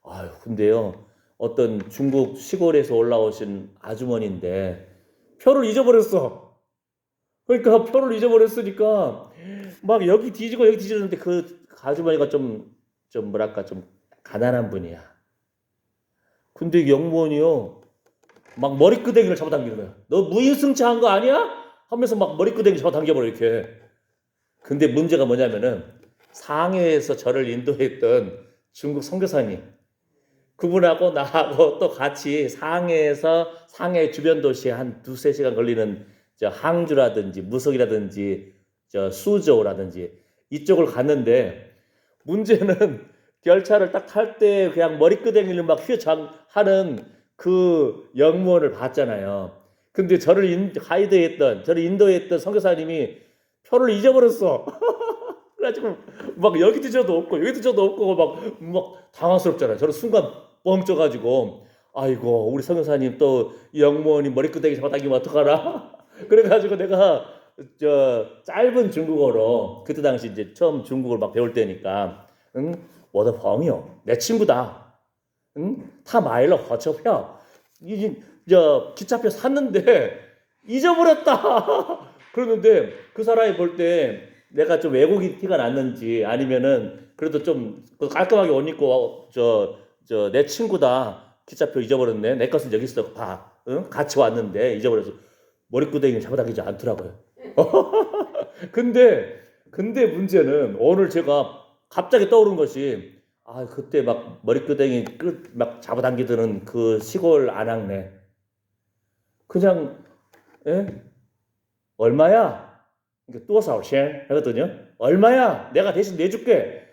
아유, 근데요. 어떤 중국 시골에서 올라오신 아주머니인데 표를 잊어버렸어. 그러니까 표를 잊어버렸으니까 막 여기 뒤지고 여기 뒤지는데 그 아주머니가 좀 뭐랄까 좀 가난한 분이야. 근데 영무원이요. 막 머리끄댕이를 잡아당기는 거야. 너 무임승차한 거 아니야? 하면서 막 머리끄댕이 잡아당겨버려 이렇게. 근데 문제가 뭐냐면은 상해에서 저를 인도했던 중국 선교사님 그분하고 나하고 또 같이 상해에서 상해 주변 도시에 한 두세 시간 걸리는 저 항주라든지 무석이라든지 저 수저우라든지 이쪽을 갔는데 문제는 열차를 딱 탈 때 그냥 머리끄댕이를 막 휘어하는 그 영무원을 봤잖아요. 근데 저를 인도했던 선교사님이 표를 잊어버렸어. 그래가지고 막 여기 뒤져도 없고 여기 뒤져도 없고 막 당황스럽잖아요. 저는 순간 뻥 쪄가지고 아이고 우리 선교사님 또 영무원이 머리끄댕이 잡아당기면 어떡하나? 그래가지고 내가 저 짧은 중국어로 그때 당시 이제 처음 중국어를 막 배울 때니까 응? 我的朋友내 친구다. 응? 타마일러 허처표 저 기차표 샀는데 잊어버렸다. 그러는데 그 사람이 볼 때 내가 좀 외국인 티가 났는지 아니면은 그래도 좀 깔끔하게 옷 입고 저 내 친구다. 기차표 잊어버렸네. 내 것은 여기 있어. 봐. 응? 같이 왔는데 잊어버려서 머리끄댕이 잡아당기지 않더라고요. 근데 문제는 오늘 제가 갑자기 떠오른 것이 그때 막 머리끄댕이 막 잡아당기드는 그 시골 안악내 그냥 예? 얼마야? 이게 또사오셴 하거든요. 얼마야? 내가 대신 내줄게.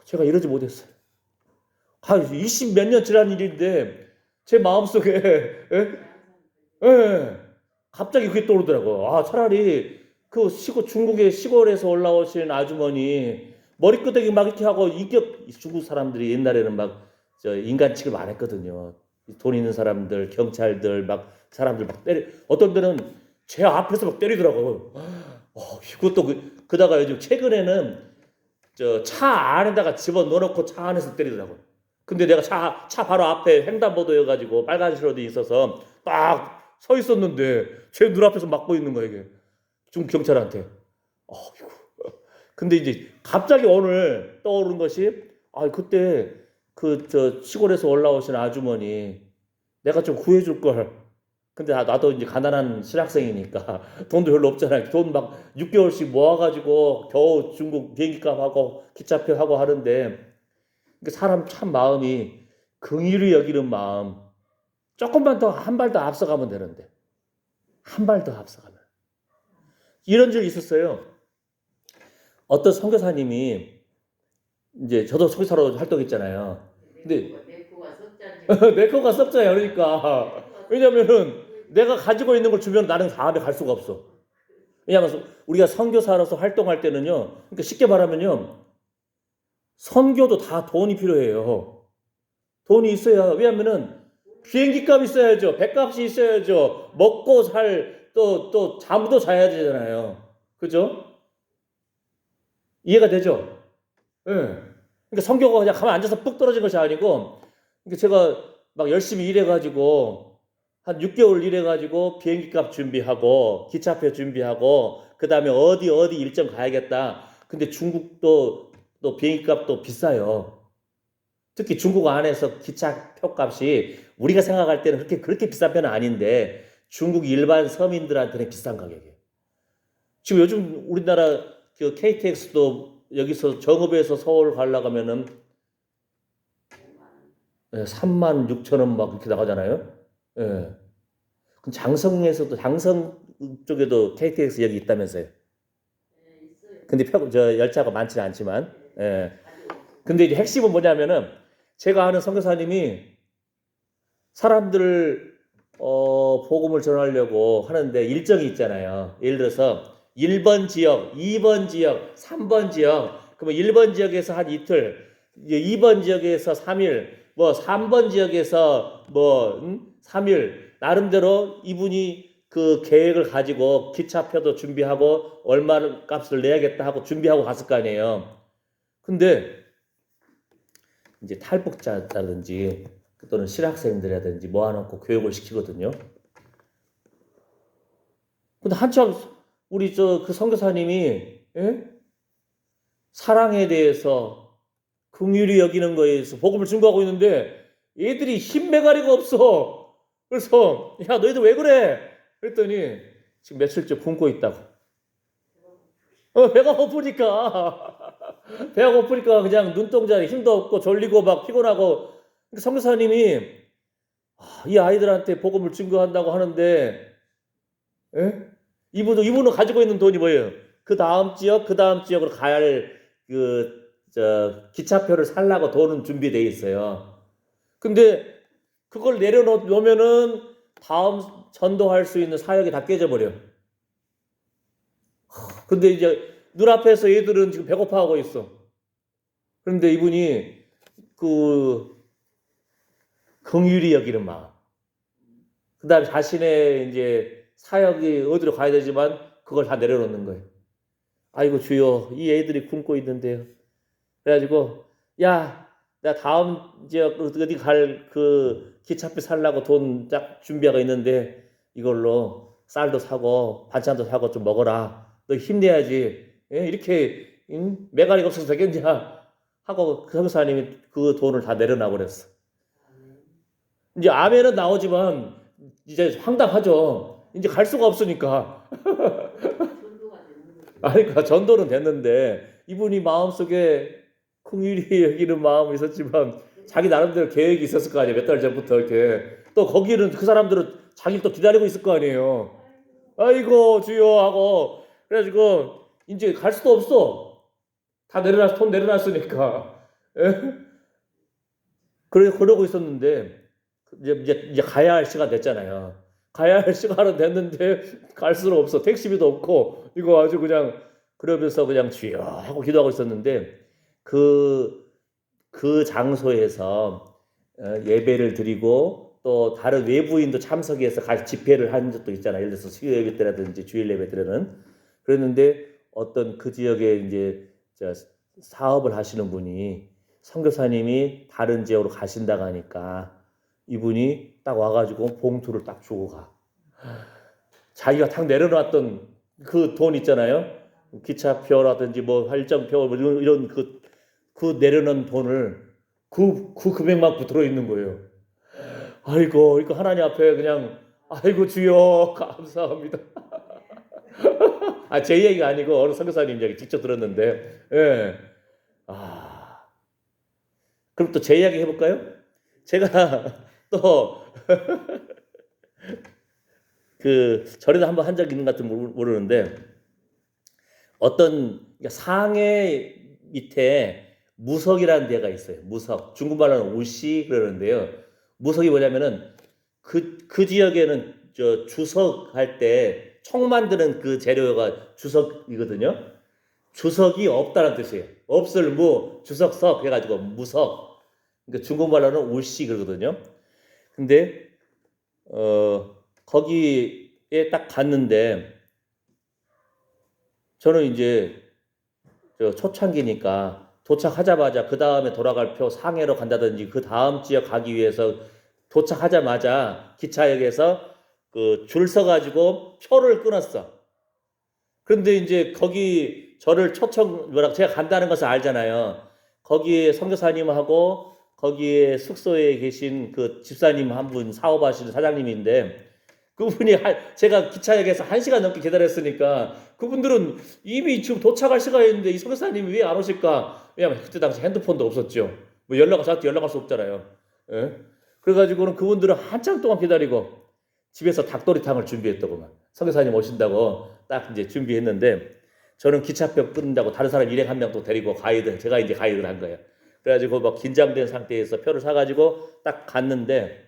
제가 이러지 못했어요. 20 몇 년 지난 일인데 제 마음속에 갑자기 그게 떠오르더라고요. 차라리 그 중국의 시골에서 올라오신 아주머니 머리끄댕이 막 이렇게 하고 중국 사람들이 옛날에는 막 저 인간 취급 안 했거든요. 돈 있는 사람들, 경찰들 막 사람들 막 어떤 데는 제 앞에서 막 때리더라고요. 이것도 그다가 요즘 최근에는 저 차 안에다가 집어 넣어놓고 차 안에서 때리더라고요. 근데 내가 차 바로 앞에 횡단보도여가지고 빨간 신호등이 있어서 딱 서 있었는데 제 눈앞에서 막고 있는 거예요 이게 중국 경찰한테. 근데 이제 갑자기 오늘 떠오른 것이 그때 그 저 시골에서 올라오신 아주머니 내가 좀 구해줄 걸. 근데 나도 이제 가난한 신학생이니까 돈도 별로 없잖아요. 돈 막 6개월씩 모아가지고 겨우 중국 비행기값하고 기차표 하고 하는데 사람 참 마음이 긍휼히 여기는 마음 조금만 더 한 발 더 앞서가면 되는데 한 발 더 앞서가면 이런 적이 있었어요. 어떤 선교사님이 이제 저도 선교사로 활동했잖아요. 근데 내 거가 썩자야 그러니까 왜냐면은 내가 가지고 있는 걸 주면 나는 다음에 갈 수가 없어. 왜냐하면 우리가 선교사로서 활동할 때는요. 그러니까 쉽게 말하면요. 선교도 다 돈이 필요해요. 돈이 있어야 왜냐면은 비행기 값 있어야죠. 배값이 있어야죠. 먹고 살 또 잠도 자야 되잖아요. 그죠? 이해가 되죠? 예. 그러니까 선교가 그냥 가만 앉아서 푹 떨어진 것이 아니고 그러니까 제가 막 열심히 일해가지고 한 6개월 일해가지고 비행기값 준비하고 기차표 준비하고 그 다음에 어디 일정 가야겠다. 근데 중국도 또 비행기값도 비싸요. 특히 중국 안에서 기차 표값이 우리가 생각할 때는 그렇게 비싼 편은 아닌데 중국 일반 서민들한테는 비싼 가격이에요. 지금 요즘 우리나라 그 KTX도 여기서 정읍에서 서울 가려고 하면은 3만 6천 원 막 이렇게 나가잖아요. 예. 그럼 장성 쪽에도 KTX 여기 있다면서요. 근데 열차가 많지는 않지만. 예. 근데 이제 핵심은 뭐냐면은 제가 아는 선교사님이 사람들을 복음을 전하려고 하는데 일정이 있잖아요. 예를 들어서 1번 지역, 2번 지역, 3번 지역. 그러면 1번 지역에서 한 이틀, 2번 지역에서 3일, 뭐 3번 지역에서 뭐 3일. 나름대로 이분이 그 계획을 가지고 기차표도 준비하고 얼마 값을 내야겠다 하고 준비하고 갔을 거 아니에요. 근데 이제 탈북자라든지 또는 실학생들이라든지 모아놓고 교육을 시키거든요. 근데 한참 우리 그 선교사님이 사랑에 대해서 긍휼히 여기는 거에 대해서 복음을 증거하고 있는데 얘들이 힘매가리가 없어. 그래서 야 너희들 왜 그래? 그랬더니 지금 며칠째 굶고 있다고. 배가 고프니까 그냥 눈동자에 힘도 없고 졸리고 막 피곤하고. 선교사님이 이 아이들한테 복음을 증거한다고 하는데 이분은 가지고 있는 돈이 뭐예요? 그 다음 지역으로 가야 할 기차표를 살라고 돈은 준비되어 있어요. 근데 그걸 내려놓으면은 다음 전도할 수 있는 사역이 다 깨져버려. 근데 이제 눈앞에서 얘들은 지금 배고파하고 있어. 그런데 이분이 긍휼히 여기는 마음. 그 다음에 자신의 이제 사역이 어디로 가야 되지만 그걸 다 내려놓는 거예요. 아이고 주여, 이 애들이 굶고 있는데요. 그래가지고 야, 나 다음 지역 어디 갈 그 기차표 살라고 돈 딱 준비하고 있는데 이걸로 쌀도 사고 반찬도 사고 좀 먹어라. 너 힘내야지. 이렇게 매가리가 없어서 되겠냐 하고 그 선교사님이 그 돈을 다 내려놔 버렸어. 이제 아멘은 나오지만 이제 황당하죠. 이제 갈 수가 없으니까. 아니, 그러니까 전도는 됐는데 이분이 마음속에 긍휼히 여기는 마음이 있었지만 자기 나름대로 계획이 있었을 거 아니에요. 몇 달 전부터 이렇게. 또 거기는 그 사람들은 자기를 또 기다리고 있을 거 아니에요. 아이고 주여 하고. 그래가지고 이제 갈 수도 없어. 다 돈 내려놨으니까. 그러고 있었는데 이제 가야 할 시간 됐잖아요. 가야 할 시간은 됐는데 갈 수는 없어. 택시비도 없고 이거 아주 그냥 그러면서 그냥 주여 하고 기도하고 있었는데 그 장소에서 예배를 드리고 또 다른 외부인도 참석해서 같이 집회를 한 적도 있잖아요. 예를 들어서 수요 예배 때라든지 주일 예배 때는 그랬는데 어떤 그 지역에 이제 사업을 하시는 분이 선교사님이 다른 지역으로 가신다고 하니까 이분이 딱 와가지고 봉투를 딱 주고 가. 자기가 딱 내려놨던 그 돈 있잖아요. 기차표라든지 뭐 할정표 뭐 이런 그 내려놓은 돈을 그 금액만 들어 있는 거예요. 아이고, 그러니까 하나님 앞에 그냥 아이고 주여 감사합니다. 제 얘기가 아니고 어느 선교사님 얘기 직접 들었는데, 예. 그럼 또 제 이야기 해볼까요? 제가 또 절에도 한번 한 적 있는 것 같은 모르는데 어떤 상해 밑에 무석이라는 데가 있어요. 무석. 중국말로는 우시 그러는데요. 무석이 뭐냐면은 그 지역에는 주석 할 때 총 만드는 그 재료가 주석이거든요. 주석이 없다는 뜻이에요. 없을 주석석 해가지고 무석. 그러니까 중국말로는 울시 그러거든요. 근데 거기에 딱 갔는데 저는 이제 초창기니까 도착하자마자 그 다음에 돌아갈 표 상해로 간다든지 그 다음 지역 가기 위해서 도착하자마자 기차역에서 줄 서가지고 표를 끊었어. 그런데 이제 거기 저를 제가 간다는 것을 알잖아요. 거기에 선교사님하고 거기에 숙소에 계신 그 집사님 한 분 사업하시는 사장님인데 그분이 제가 기차역에서 1시간 넘게 기다렸으니까 그분들은 이미 지금 도착할 시간인데 이 선교사님이 왜 안 오실까? 왜냐면 그때 당시 핸드폰도 없었죠. 뭐 저한테 연락할 수 없잖아요. 예? 그래가지고는 그분들은 한참 동안 기다리고 집에서 닭도리탕을 준비했더구만. 선교사님 오신다고 딱 이제 준비했는데 저는 기차표 끊는다고 다른 사람 일행 한 명 또 데리고 제가 이제 가이드를 한 거예요. 그래가지고 막 긴장된 상태에서 표를 사가지고 딱 갔는데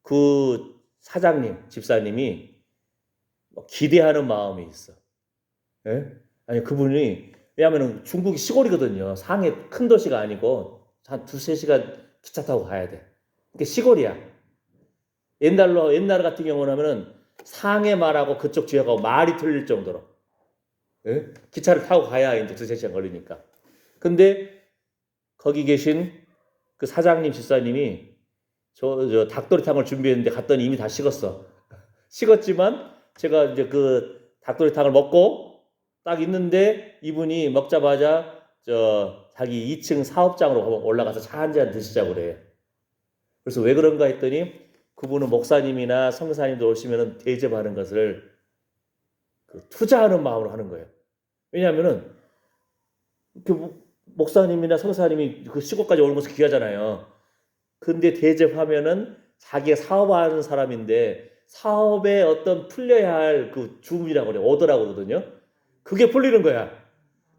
그 사장님, 집사님이 기대하는 마음이 있어. 예? 아니 그분이 왜냐하면 중국이 시골이거든요. 상해 큰 도시가 아니고 한 두세 시간 기차 타고 가야 돼. 그게 시골이야. 옛날 같은 경우는 하면은 상해 말하고 그쪽 지역하고 말이 틀릴 정도로 예? 기차를 타고 가야 이제 두세 시간 걸리니까. 근데 거기 계신 그 사장님 집사님이 저 닭도리탕을 준비했는데 갔더니 이미 다 식었어. 식었지만 제가 이제 그 닭도리탕을 먹고 딱 있는데 이분이 먹자마자 자기 2층 사업장으로 올라가서 차 한 잔 드시자고 그래요. 그래서 왜 그런가 했더니 그분은 목사님이나 성사님들 오시면 대접하는 것을 투자하는 마음으로 하는 거예요. 왜냐하면은 그 목사님이나 성사님이 그 시골까지 오는 것이 귀하잖아요. 근데 대접하면은 자기가 사업하는 사람인데 사업에 어떤 풀려야 할 그 주문이라고 그래, 오더라고 그러거든요. 그게 풀리는 거야.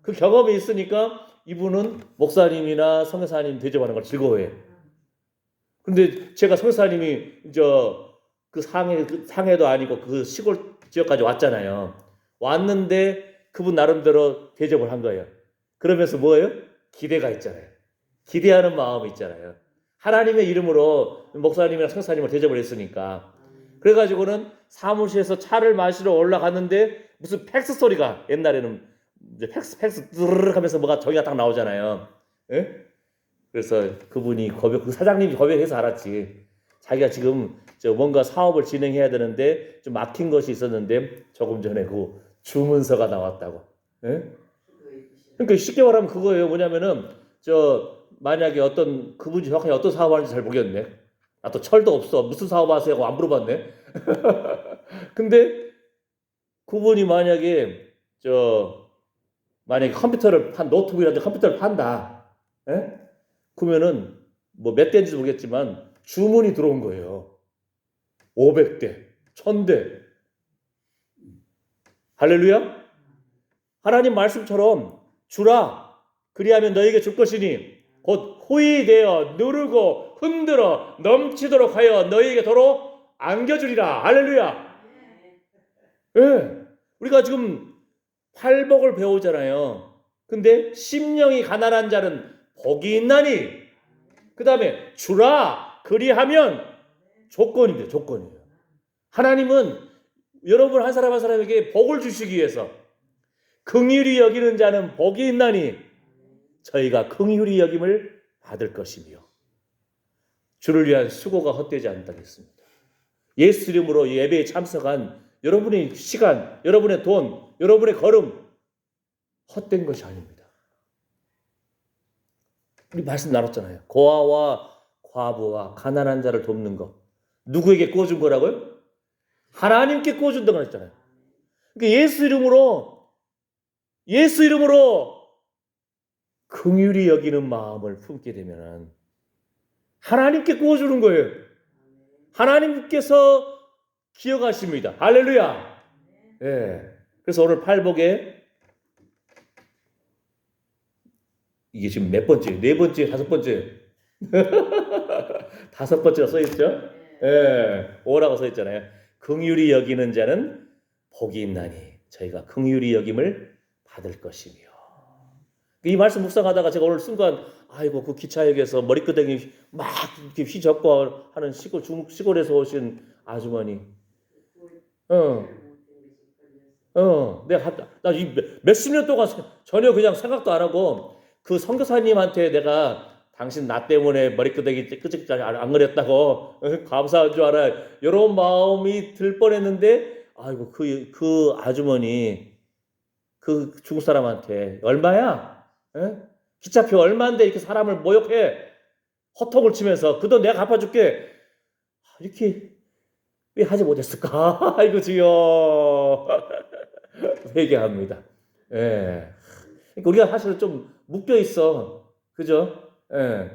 그 경험이 있으니까 이분은 목사님이나 성사님 대접하는 걸 즐거워해. 근데 제가 성사님이 그 상해도 아니고 그 시골 지역까지 왔잖아요. 왔는데 그분 나름대로 대접을 한 거예요. 그러면서 뭐예요? 기대가 있잖아요. 기대하는 마음이 있잖아요. 하나님의 이름으로 목사님이나 성사님을 대접을 했으니까. 그래가지고는 사무실에서 차를 마시러 올라갔는데 무슨 팩스 소리가 옛날에는 이제 팩스 드르륵 하면서 뭐가 저기가 딱 나오잖아요. 예? 그래서 그 사장님이 고백해서 알았지. 자기가 지금 뭔가 사업을 진행해야 되는데 좀 막힌 것이 있었는데 조금 전에 그 주문서가 나왔다고. 예? 그러니까 쉽게 말하면 그거예요. 뭐냐면은 만약에 그분이 정확하게 어떤 사업하는지 잘 모르겠네. 아, 또 철도 없어. 무슨 사업하세요? 하고 안 물어봤네. 근데 그분이 만약에 노트북이라든지 컴퓨터를 판다. 예? 그러면은 뭐 몇 대인지 모르겠지만 주문이 들어온 거예요. 500대, 1000대. 할렐루야? 하나님 말씀처럼 주라. 그리하면 너에게 줄 것이니 곧 호의되어 누르고 흔들어 넘치도록 하여 너희에게 도로 안겨주리라. 할렐루야. 예. 우리가 지금 팔복을 배우잖아요. 근데 심령이 가난한 자는 복이 있나니. 그 다음에 주라. 그리하면 조건이에요. 조건이에요. 하나님은 여러분 한 사람 한 사람에게 복을 주시기 위해서 긍휼히 여기는 자는 복이 있나니 저희가 긍휼히 여김을 받을 것이며 주를 위한 수고가 헛되지 않다겠습니다. 예수 이름으로 예배에 참석한 여러분의 시간, 여러분의 돈, 여러분의 걸음 헛된 것이 아닙니다. 우리 말씀 나눴잖아요. 고아와 과부와 가난한 자를 돕는 것. 누구에게 구워준 거라고요? 하나님께 구워준다고 했잖아요. 그러니까 예수 이름으로 긍휼히 여기는 마음을 품게 되면 하나님께 구워주는 거예요. 하나님께서 기억하십니다. 할렐루야. 예. 그래서 오늘 팔복에 이게 지금 몇 번째? 네 번째, 다섯 번째? 다섯 번째가 써있죠? 예. 5라고 써있잖아요. 긍휼히 여기는 자는 복이 있나니 저희가 긍휼히 여김을 받을 것이며. 이 말씀 묵상하다가 제가 오늘 순간 아이고 그 기차역에서 머리끄댕이 막 이렇게 휘젓고 하는 중국 시골에서 오신 아주머니. 내가 나 몇십 년 동안 전혀 그냥 생각도 안 하고 그 선교사님한테 내가 당신 나 때문에 머리끄댕이 끄적끄적 안 그랬다고 감사한 줄 알아요. 이런 마음이 들 뻔했는데 아이고 그 아주머니 그 중국 사람한테 얼마야? 에? 기차표 얼마인데 이렇게 사람을 모욕해? 호통을 치면서 그 돈 내가 갚아줄게. 이렇게 왜 하지 못했을까? 아이고 주여. 회개합니다. 예. 그러니까 우리가 사실 좀 묶여 있어. 그죠? 예.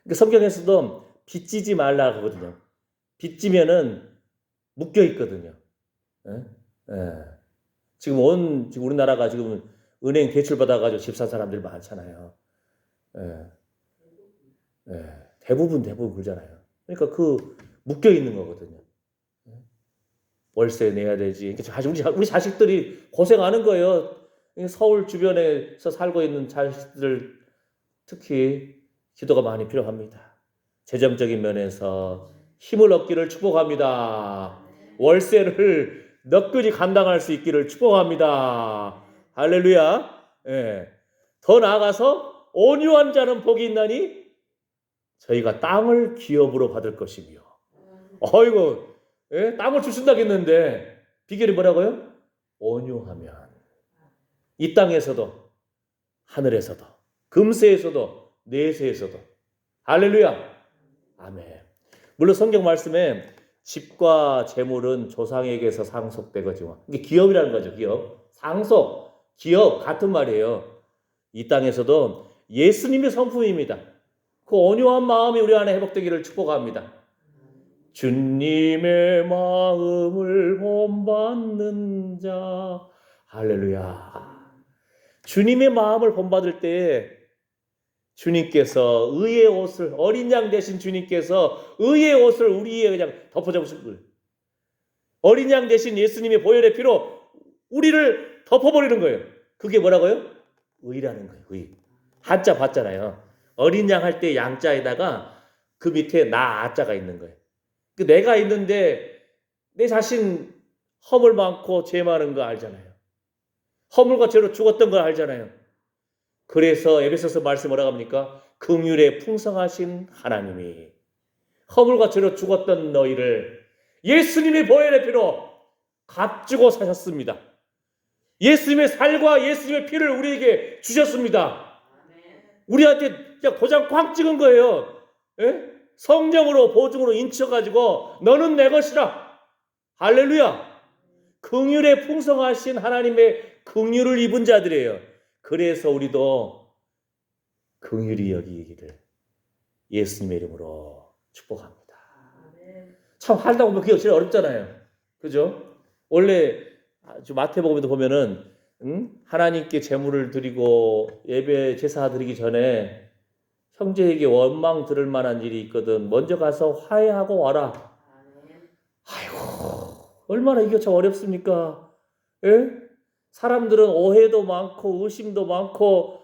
그러니까 성경에서도 빚지지 말라 하거든요. 빚지면은 묶여 있거든요. 예? 예. 지금 우리나라가 지금 은행 대출 받아가지고 집 산 사람들이 많잖아요. 예. 예. 대부분 그러잖아요. 그러니까 그 묶여 있는 거거든요. 월세 내야 되지. 그러니까 우리 자식들이 고생하는 거예요. 서울 주변에서 살고 있는 자식들 특히 기도가 많이 필요합니다. 재정적인 면에서 힘을 얻기를 축복합니다. 월세를 너끈히 감당할 수 있기를 축복합니다. 할렐루야. 예. 더 나아가서 온유한 자는 복이 있나니 저희가 땅을 기업으로 받을 것이며. 어이구, 예? 땅을 주신다겠는데 비결이 뭐라고요? 온유하면 이 땅에서도 하늘에서도 금세에서도 내세에서도. 할렐루야. 아멘. 물론 성경 말씀에 집과 재물은 조상에게서 상속되거지만 이게 기업이라는 거죠. 기업. 상속, 기업 같은 말이에요. 이 땅에서도 예수님의 성품입니다. 그 온유한 마음이 우리 안에 회복되기를 축복합니다. 주님의 마음을 본받는 자. 할렐루야. 주님의 마음을 본받을 때 주님께서 의의 옷을, 어린 양 대신 주님께서 의의 옷을 우리에 그냥 덮어주신 거예요. 어린 양 대신 예수님의 보혈의 피로 우리를 덮어버리는 거예요. 그게 뭐라고요? 의라는 거예요. 의. 한자 봤잖아요. 어린 양 할 때 양자에다가 그 밑에 나 아자가 있는 거예요. 내가 있는데 내 자신 허물 많고 죄 많은 거 알잖아요. 허물과 죄로 죽었던 거 알잖아요. 그래서 에베소서 말씀 뭐라고 합니까? 긍휼에 풍성하신 하나님이 허물과 죄로 죽었던 너희를 예수님의 보혈의 피로 값주고 사셨습니다. 예수님의 살과 예수님의 피를 우리에게 주셨습니다. 우리한테 그냥 도장 꽉 찍은 거예요. 예? 성령으로 보증으로 인쳐가지고 너는 내 것이라. 할렐루야. 긍휼에 풍성하신 하나님의 긍휼을 입은 자들이에요. 그래서 우리도 긍휼히 여기기를 예수님의 이름으로 축복합니다. 참 살다 보면 그게 제일 어렵잖아요. 그죠? 원래 마태복음에도 보면은 하나님께 제물을 드리고 예배 제사 드리기 전에 형제에게 원망 들을 만한 일이 있거든 먼저 가서 화해하고 와라. 아이고 얼마나 이게 참 어렵습니까? 예? 사람들은 오해도 많고 의심도 많고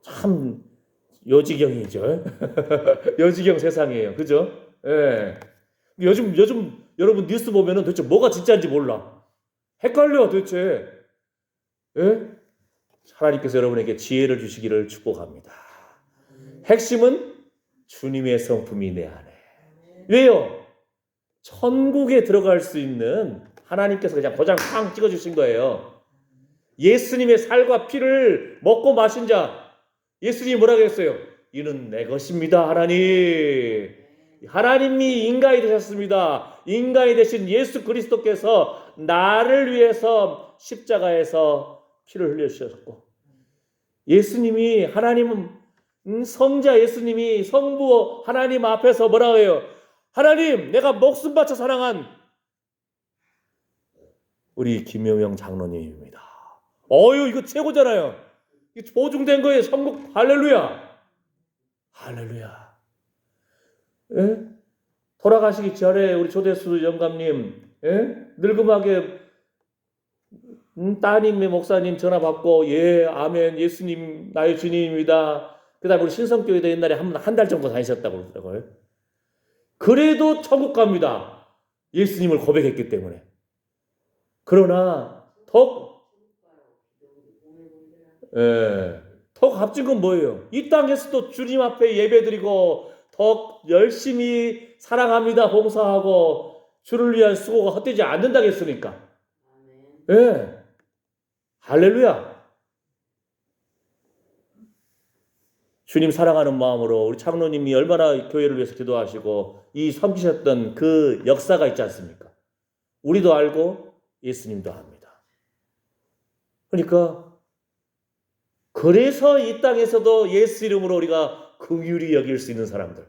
참 요지경이죠. 요지경 세상이에요. 그죠? 예. 요즘 여러분 뉴스 보면은 도대체 뭐가 진짜인지 몰라. 헷갈려 도대체. 예? 하나님께서 여러분에게 지혜를 주시기를 축복합니다. 핵심은 주님의 성품이 내 안에. 왜요? 천국에 들어갈 수 있는 하나님께서 그냥 도장 팡 찍어주신 거예요. 예수님의 살과 피를 먹고 마신 자. 예수님이 뭐라고 했어요? 이는 내 것입니다. 하나님이 인간이 되셨습니다. 인간이 되신 예수 그리스도께서 나를 위해서 십자가에서 피를 흘려주셨고 예수님이 하나님은 성자 예수님이 성부 하나님 앞에서 뭐라고 해요? 하나님 내가 목숨 바쳐 사랑한 우리 김용영 장로님입니다. 어유 이거 최고잖아요. 보증된 거예요. 성국 할렐루야. 할렐루야. 예? 돌아가시기 전에 우리 조대수 영감님 예? 늙음하게 따님의 목사님 전화 받고 예 아멘 예수님 나의 주님입니다. 그 다음에 우리 신성교회도 옛날에 한 달 정도 다니셨다고 그러더라고요. 그래도 천국 갑니다. 예수님을 고백했기 때문에. 그러나 더 값진 건 뭐예요? 이 땅에서도 주님 앞에 예배드리고 더 열심히 사랑합니다 봉사하고 주를 위한 수고가 헛되지 않는다겠습니까? 예. 할렐루야. 주님 사랑하는 마음으로 우리 장로님이 얼마나 교회를 위해서 기도하시고 이 섬기셨던 그 역사가 있지 않습니까? 우리도 알고 예수님도 압니다. 그러니까 그래서 이 땅에서도 예수 이름으로 우리가 긍휼히 여길 수 있는 사람들.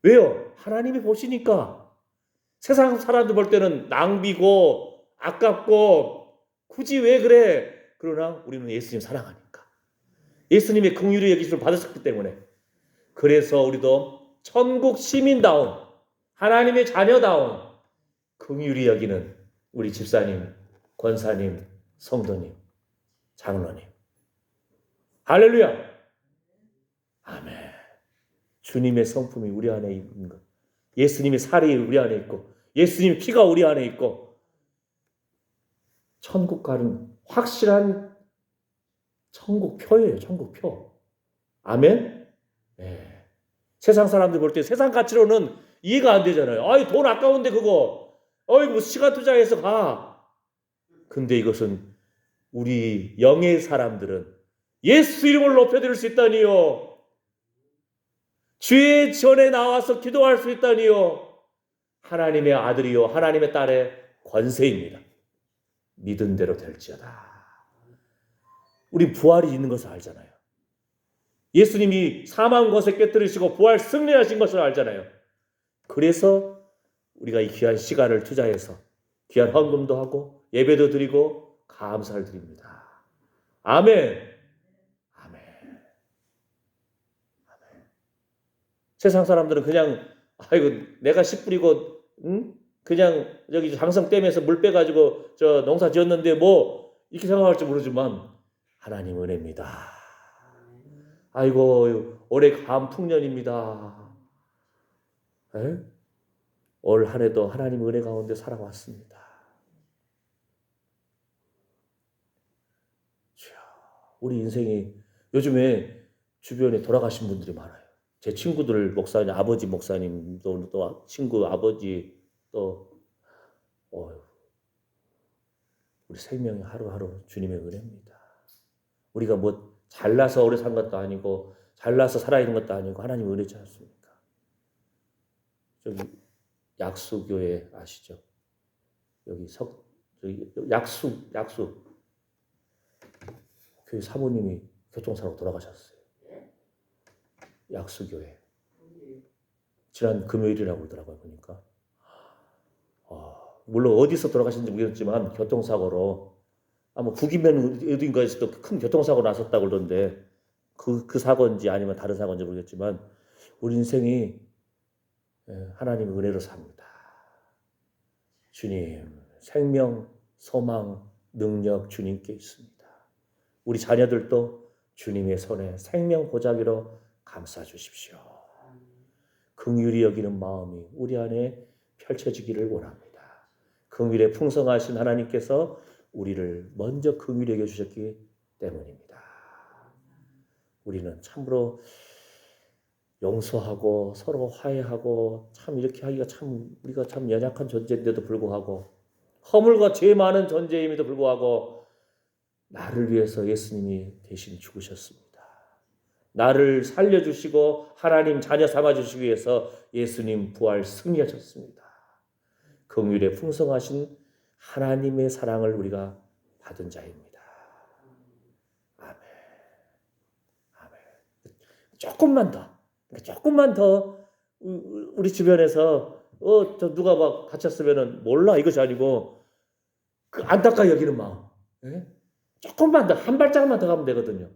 왜요? 하나님이 보시니까. 세상 사람들 볼 때는 낭비고 아깝고 굳이 왜 그래? 그러나 우리는 예수님 사랑하니까. 예수님의 긍휼히 여기심을 받으셨기 때문에. 그래서 우리도 천국 시민다운 하나님의 자녀다운 긍휼히 여기는 우리 집사님, 권사님, 성도님, 장로님. 할렐루야. 아멘. 주님의 성품이 우리 안에 있는 것. 예수님의 살이 우리 안에 있고 예수님의 피가 우리 안에 있고 천국 가는 확실한 천국표예요. 천국표. 아멘. 네. 세상 사람들 볼 때 세상 가치로는 이해가 안 되잖아요. 아이 돈 아까운데 그거. 어이 뭐 시간 투자해서 가. 근데 이것은 우리 영의 사람들은 예수 이름을 높여드릴 수 있다니요. 주의 전에 나와서 기도할 수 있다니요. 하나님의 아들이요 하나님의 딸의 권세입니다. 믿은 대로 될지어다. 우리 부활이 있는 것을 알잖아요. 예수님이 사망 것에 깨뜨리시고 부활 승리하신 것을 알잖아요. 그래서 우리가 이 귀한 시간을 투자해서 귀한 헌금도 하고 예배도 드리고 감사를 드립니다. 아멘. 세상 사람들은 그냥 아이고 내가 씨 뿌리고 그냥 여기 장성댐에서 물 빼가지고 저 농사 지었는데 뭐 이렇게 생각할지 모르지만 하나님 은혜입니다. 아이고 올해 감풍년입니다. 에? 올 한 해도 하나님 은혜 가운데 살아왔습니다. 우리 인생이 요즘에 주변에 돌아가신 분들이 많아요. 제 친구들 목사님, 아버지 목사님도 또 친구 아버지 또 우리 생명이 하루하루 주님의 은혜입니다. 우리가 뭐 잘나서 오래 산 것도 아니고 잘나서 살아있는 것도 아니고 하나님 은혜지 않습니까? 저기 약수교회 아시죠? 여기 저기 약수 교회 사모님이 교통사고 돌아가셨어요. 약수교회. 지난 금요일이라고 그러더라고요. 보니까. 물론 어디서 돌아가셨는지 모르겠지만 교통사고로 아마 북이면 어딘가에서도 큰 교통사고 나섰다고 그러던데 그 사고인지 아니면 다른 사고인지 모르겠지만 우리 인생이 하나님의 은혜로 삽니다. 주님, 생명, 소망, 능력 주님께 있습니다. 우리 자녀들도 주님의 손에 생명 보자기로 감싸 주십시오. 긍휼히 여기는 마음이 우리 안에 펼쳐지기를 원합니다. 긍휼에 풍성하신 하나님께서 우리를 먼저 긍휼히 여겨 주셨기 때문입니다. 우리는 참으로 용서하고 서로 화해하고 참 이렇게 하기가 참 우리가 참 연약한 존재인데도 불구하고 허물과 죄 많은 존재임에도 불구하고 나를 위해서 예수님이 대신 죽으셨습니다. 나를 살려주시고 하나님 자녀 삼아주시기 위해서 예수님 부활 승리하셨습니다. 긍휼에 풍성하신 하나님의 사랑을 우리가 받은 자입니다. 아멘. 조금만 더 우리 주변에서 저 누가 막 다쳤으면은 몰라 이것이 아니고 그 안타까이 여기는 마음. 조금만 더 한 발짝만 더 가면 되거든요.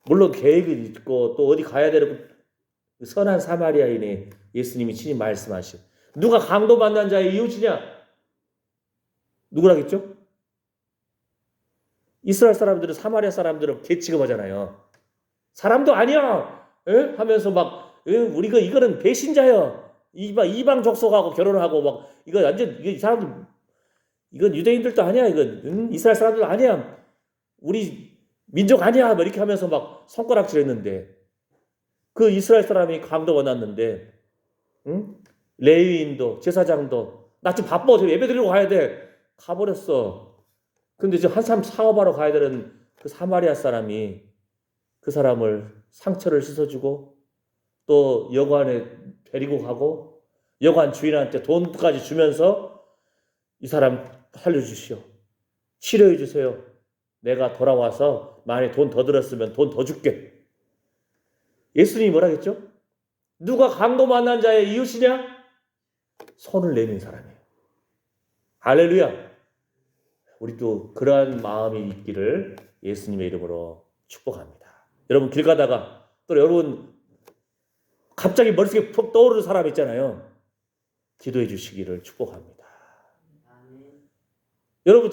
물론 계획이 있고 또 어디 가야 되는 선한 사마리아인이 예수님이 친히 말씀하시고 누가 강도 만난 자의 이웃이냐? 누구라겠죠? 이스라엘 사람들은 사마리아 사람들은 개취급하잖아요. 사람도 아니야. 하면서 막 우리가 이거는 배신자야. 이방 족속하고 결혼하고 막 이거 완전 이 사람들 이건 유대인들도 아니야. 이건 이스라엘 사람들도 아니야. 우리 민족 아니야. 뭐 이렇게 하면서 막 손가락질했는데 그 이스라엘 사람이 강도 원났는데 레위인도 제사장도 나 좀 바빠. 저 예배 드리러 가야 돼. 가버렸어. 근데 이제 한 사람 사업하러 가야 되는 그 사마리아 사람이 그 사람을 상처를 씻어주고 또 여관에 데리고 가고 여관 주인한테 돈까지 주면서 이 사람 살려주시오. 치료해 주세요. 내가 돌아와서 만약에 돈 더 들었으면 돈 더 줄게. 예수님이 뭐라겠죠? 누가 강도 만난 자의 이웃이냐? 손을 내민 사람이에요. 할렐루야. 우리도 그러한 마음이 있기를 예수님의 이름으로 축복합니다. 여러분 길 가다가 또 여러분 갑자기 머릿속에 푹 떠오르는 사람 있잖아요. 기도해 주시기를 축복합니다. 여러분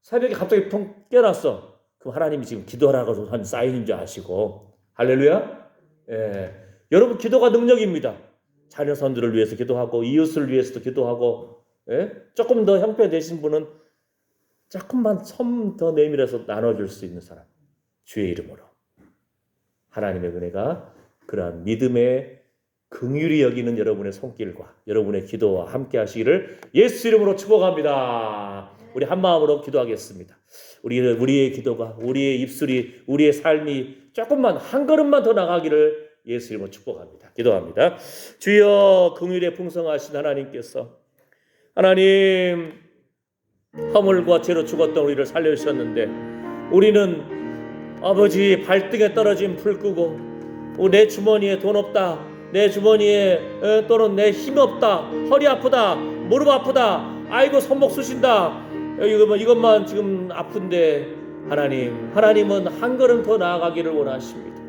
새벽에 갑자기 푹 깨어났어. 그럼 하나님이 지금 기도하라고 한 사인인 줄 아시고. 할렐루야. 예. 여러분 기도가 능력입니다. 자녀선들을 위해서 기도하고 이웃을 위해서도 기도하고, 예? 조금 더 형편되신 분은 조금만 손 더 내밀어서 나눠줄 수 있는 사람, 주의 이름으로 하나님의 은혜가 그러한 믿음의 긍휼히 여기는 여러분의 손길과 여러분의 기도와 함께 하시기를 예수 이름으로 축복합니다. 우리 한 마음으로 기도하겠습니다. 우리의 기도가, 우리의 입술이, 우리의 삶이 조금만 한 걸음만 더 나가기를 예수 이름으로 축복합니다. 기도합니다. 주여, 긍휼에 풍성하신 하나님께서 하나님 허물과 죄로 죽었던 우리를 살려주셨는데 우리는 아버지 발등에 떨어진 불 끄고 내 주머니에 돈 없다, 내 주머니에 또는 내 힘 없다, 허리 아프다, 무릎 아프다, 아이고 손목 쑤신다, 이것만 지금 아픈데 하나님은 한 걸음 더 나아가기를 원하십니다.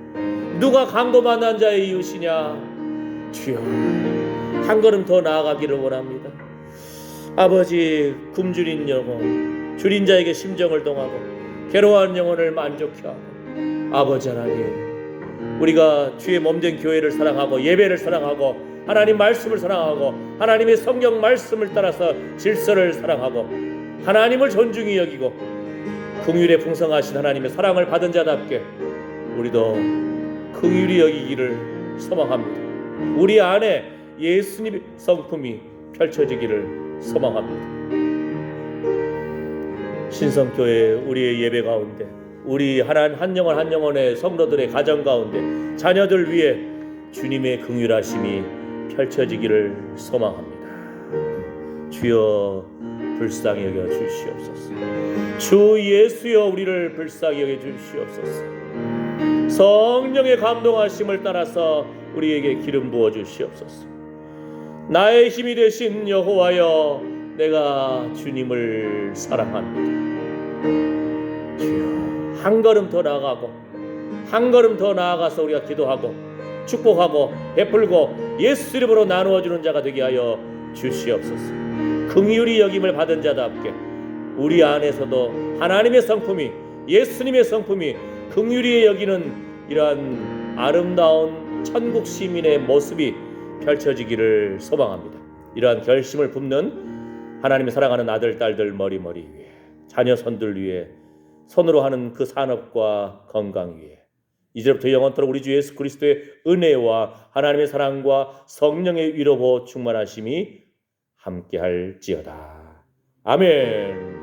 누가 강도 만난 자의 이웃이냐? 주여, 한 걸음 더 나아가기를 원합니다. 아버지, 굶주린 영혼, 줄인 자에게 심정을 동하고 괴로워하는 영혼을 만족케 하고, 아버지 하나님, 우리가 주의 몸된 교회를 사랑하고 예배를 사랑하고 하나님 말씀을 사랑하고 하나님의 성경 말씀을 따라서 질서를 사랑하고 하나님을 존중히 여기고 긍휼에 풍성하신 하나님의 사랑을 받은 자답게 우리도 긍휼히 여기기를 소망합니다. 우리 안에 예수님의 성품이 펼쳐지기를 소망합니다. 신성교회 우리의 예배 가운데, 우리 한 영혼 한 영혼의 성도들의 가정 가운데 자녀들 위해 주님의 긍휼하심이 펼쳐지기를 소망합니다. 주여, 불쌍히 여겨 주시옵소서. 주 예수여, 우리를 불쌍히 여겨 주시옵소서. 성령의 감동하심을 따라서 우리에게 기름 부어 주시옵소서. 나의 힘이 되신 여호와여, 내가 주님을 사랑합니다. 주여, 한 걸음 더 나아가고 한 걸음 더 나아가서 우리가 기도하고 축복하고 베풀고 예수 이름으로 나누어주는 자가 되게 하여 주시옵소서. 긍휼히 여김을 받은 자답게 우리 안에서도 하나님의 성품이, 예수님의 성품이 긍휼히 여기는 이러한 아름다운 천국 시민의 모습이 펼쳐지기를 소망합니다. 이러한 결심을 품는 하나님의 사랑하는 아들, 딸들 머리머리 위에, 자녀손들 위에, 손으로 하는 그 산업과 건강 위에 이제부터 영원토록 우리 주 예수 그리스도의 은혜와 하나님의 사랑과 성령의 위로 충만하심이 함께할지어다. 아멘.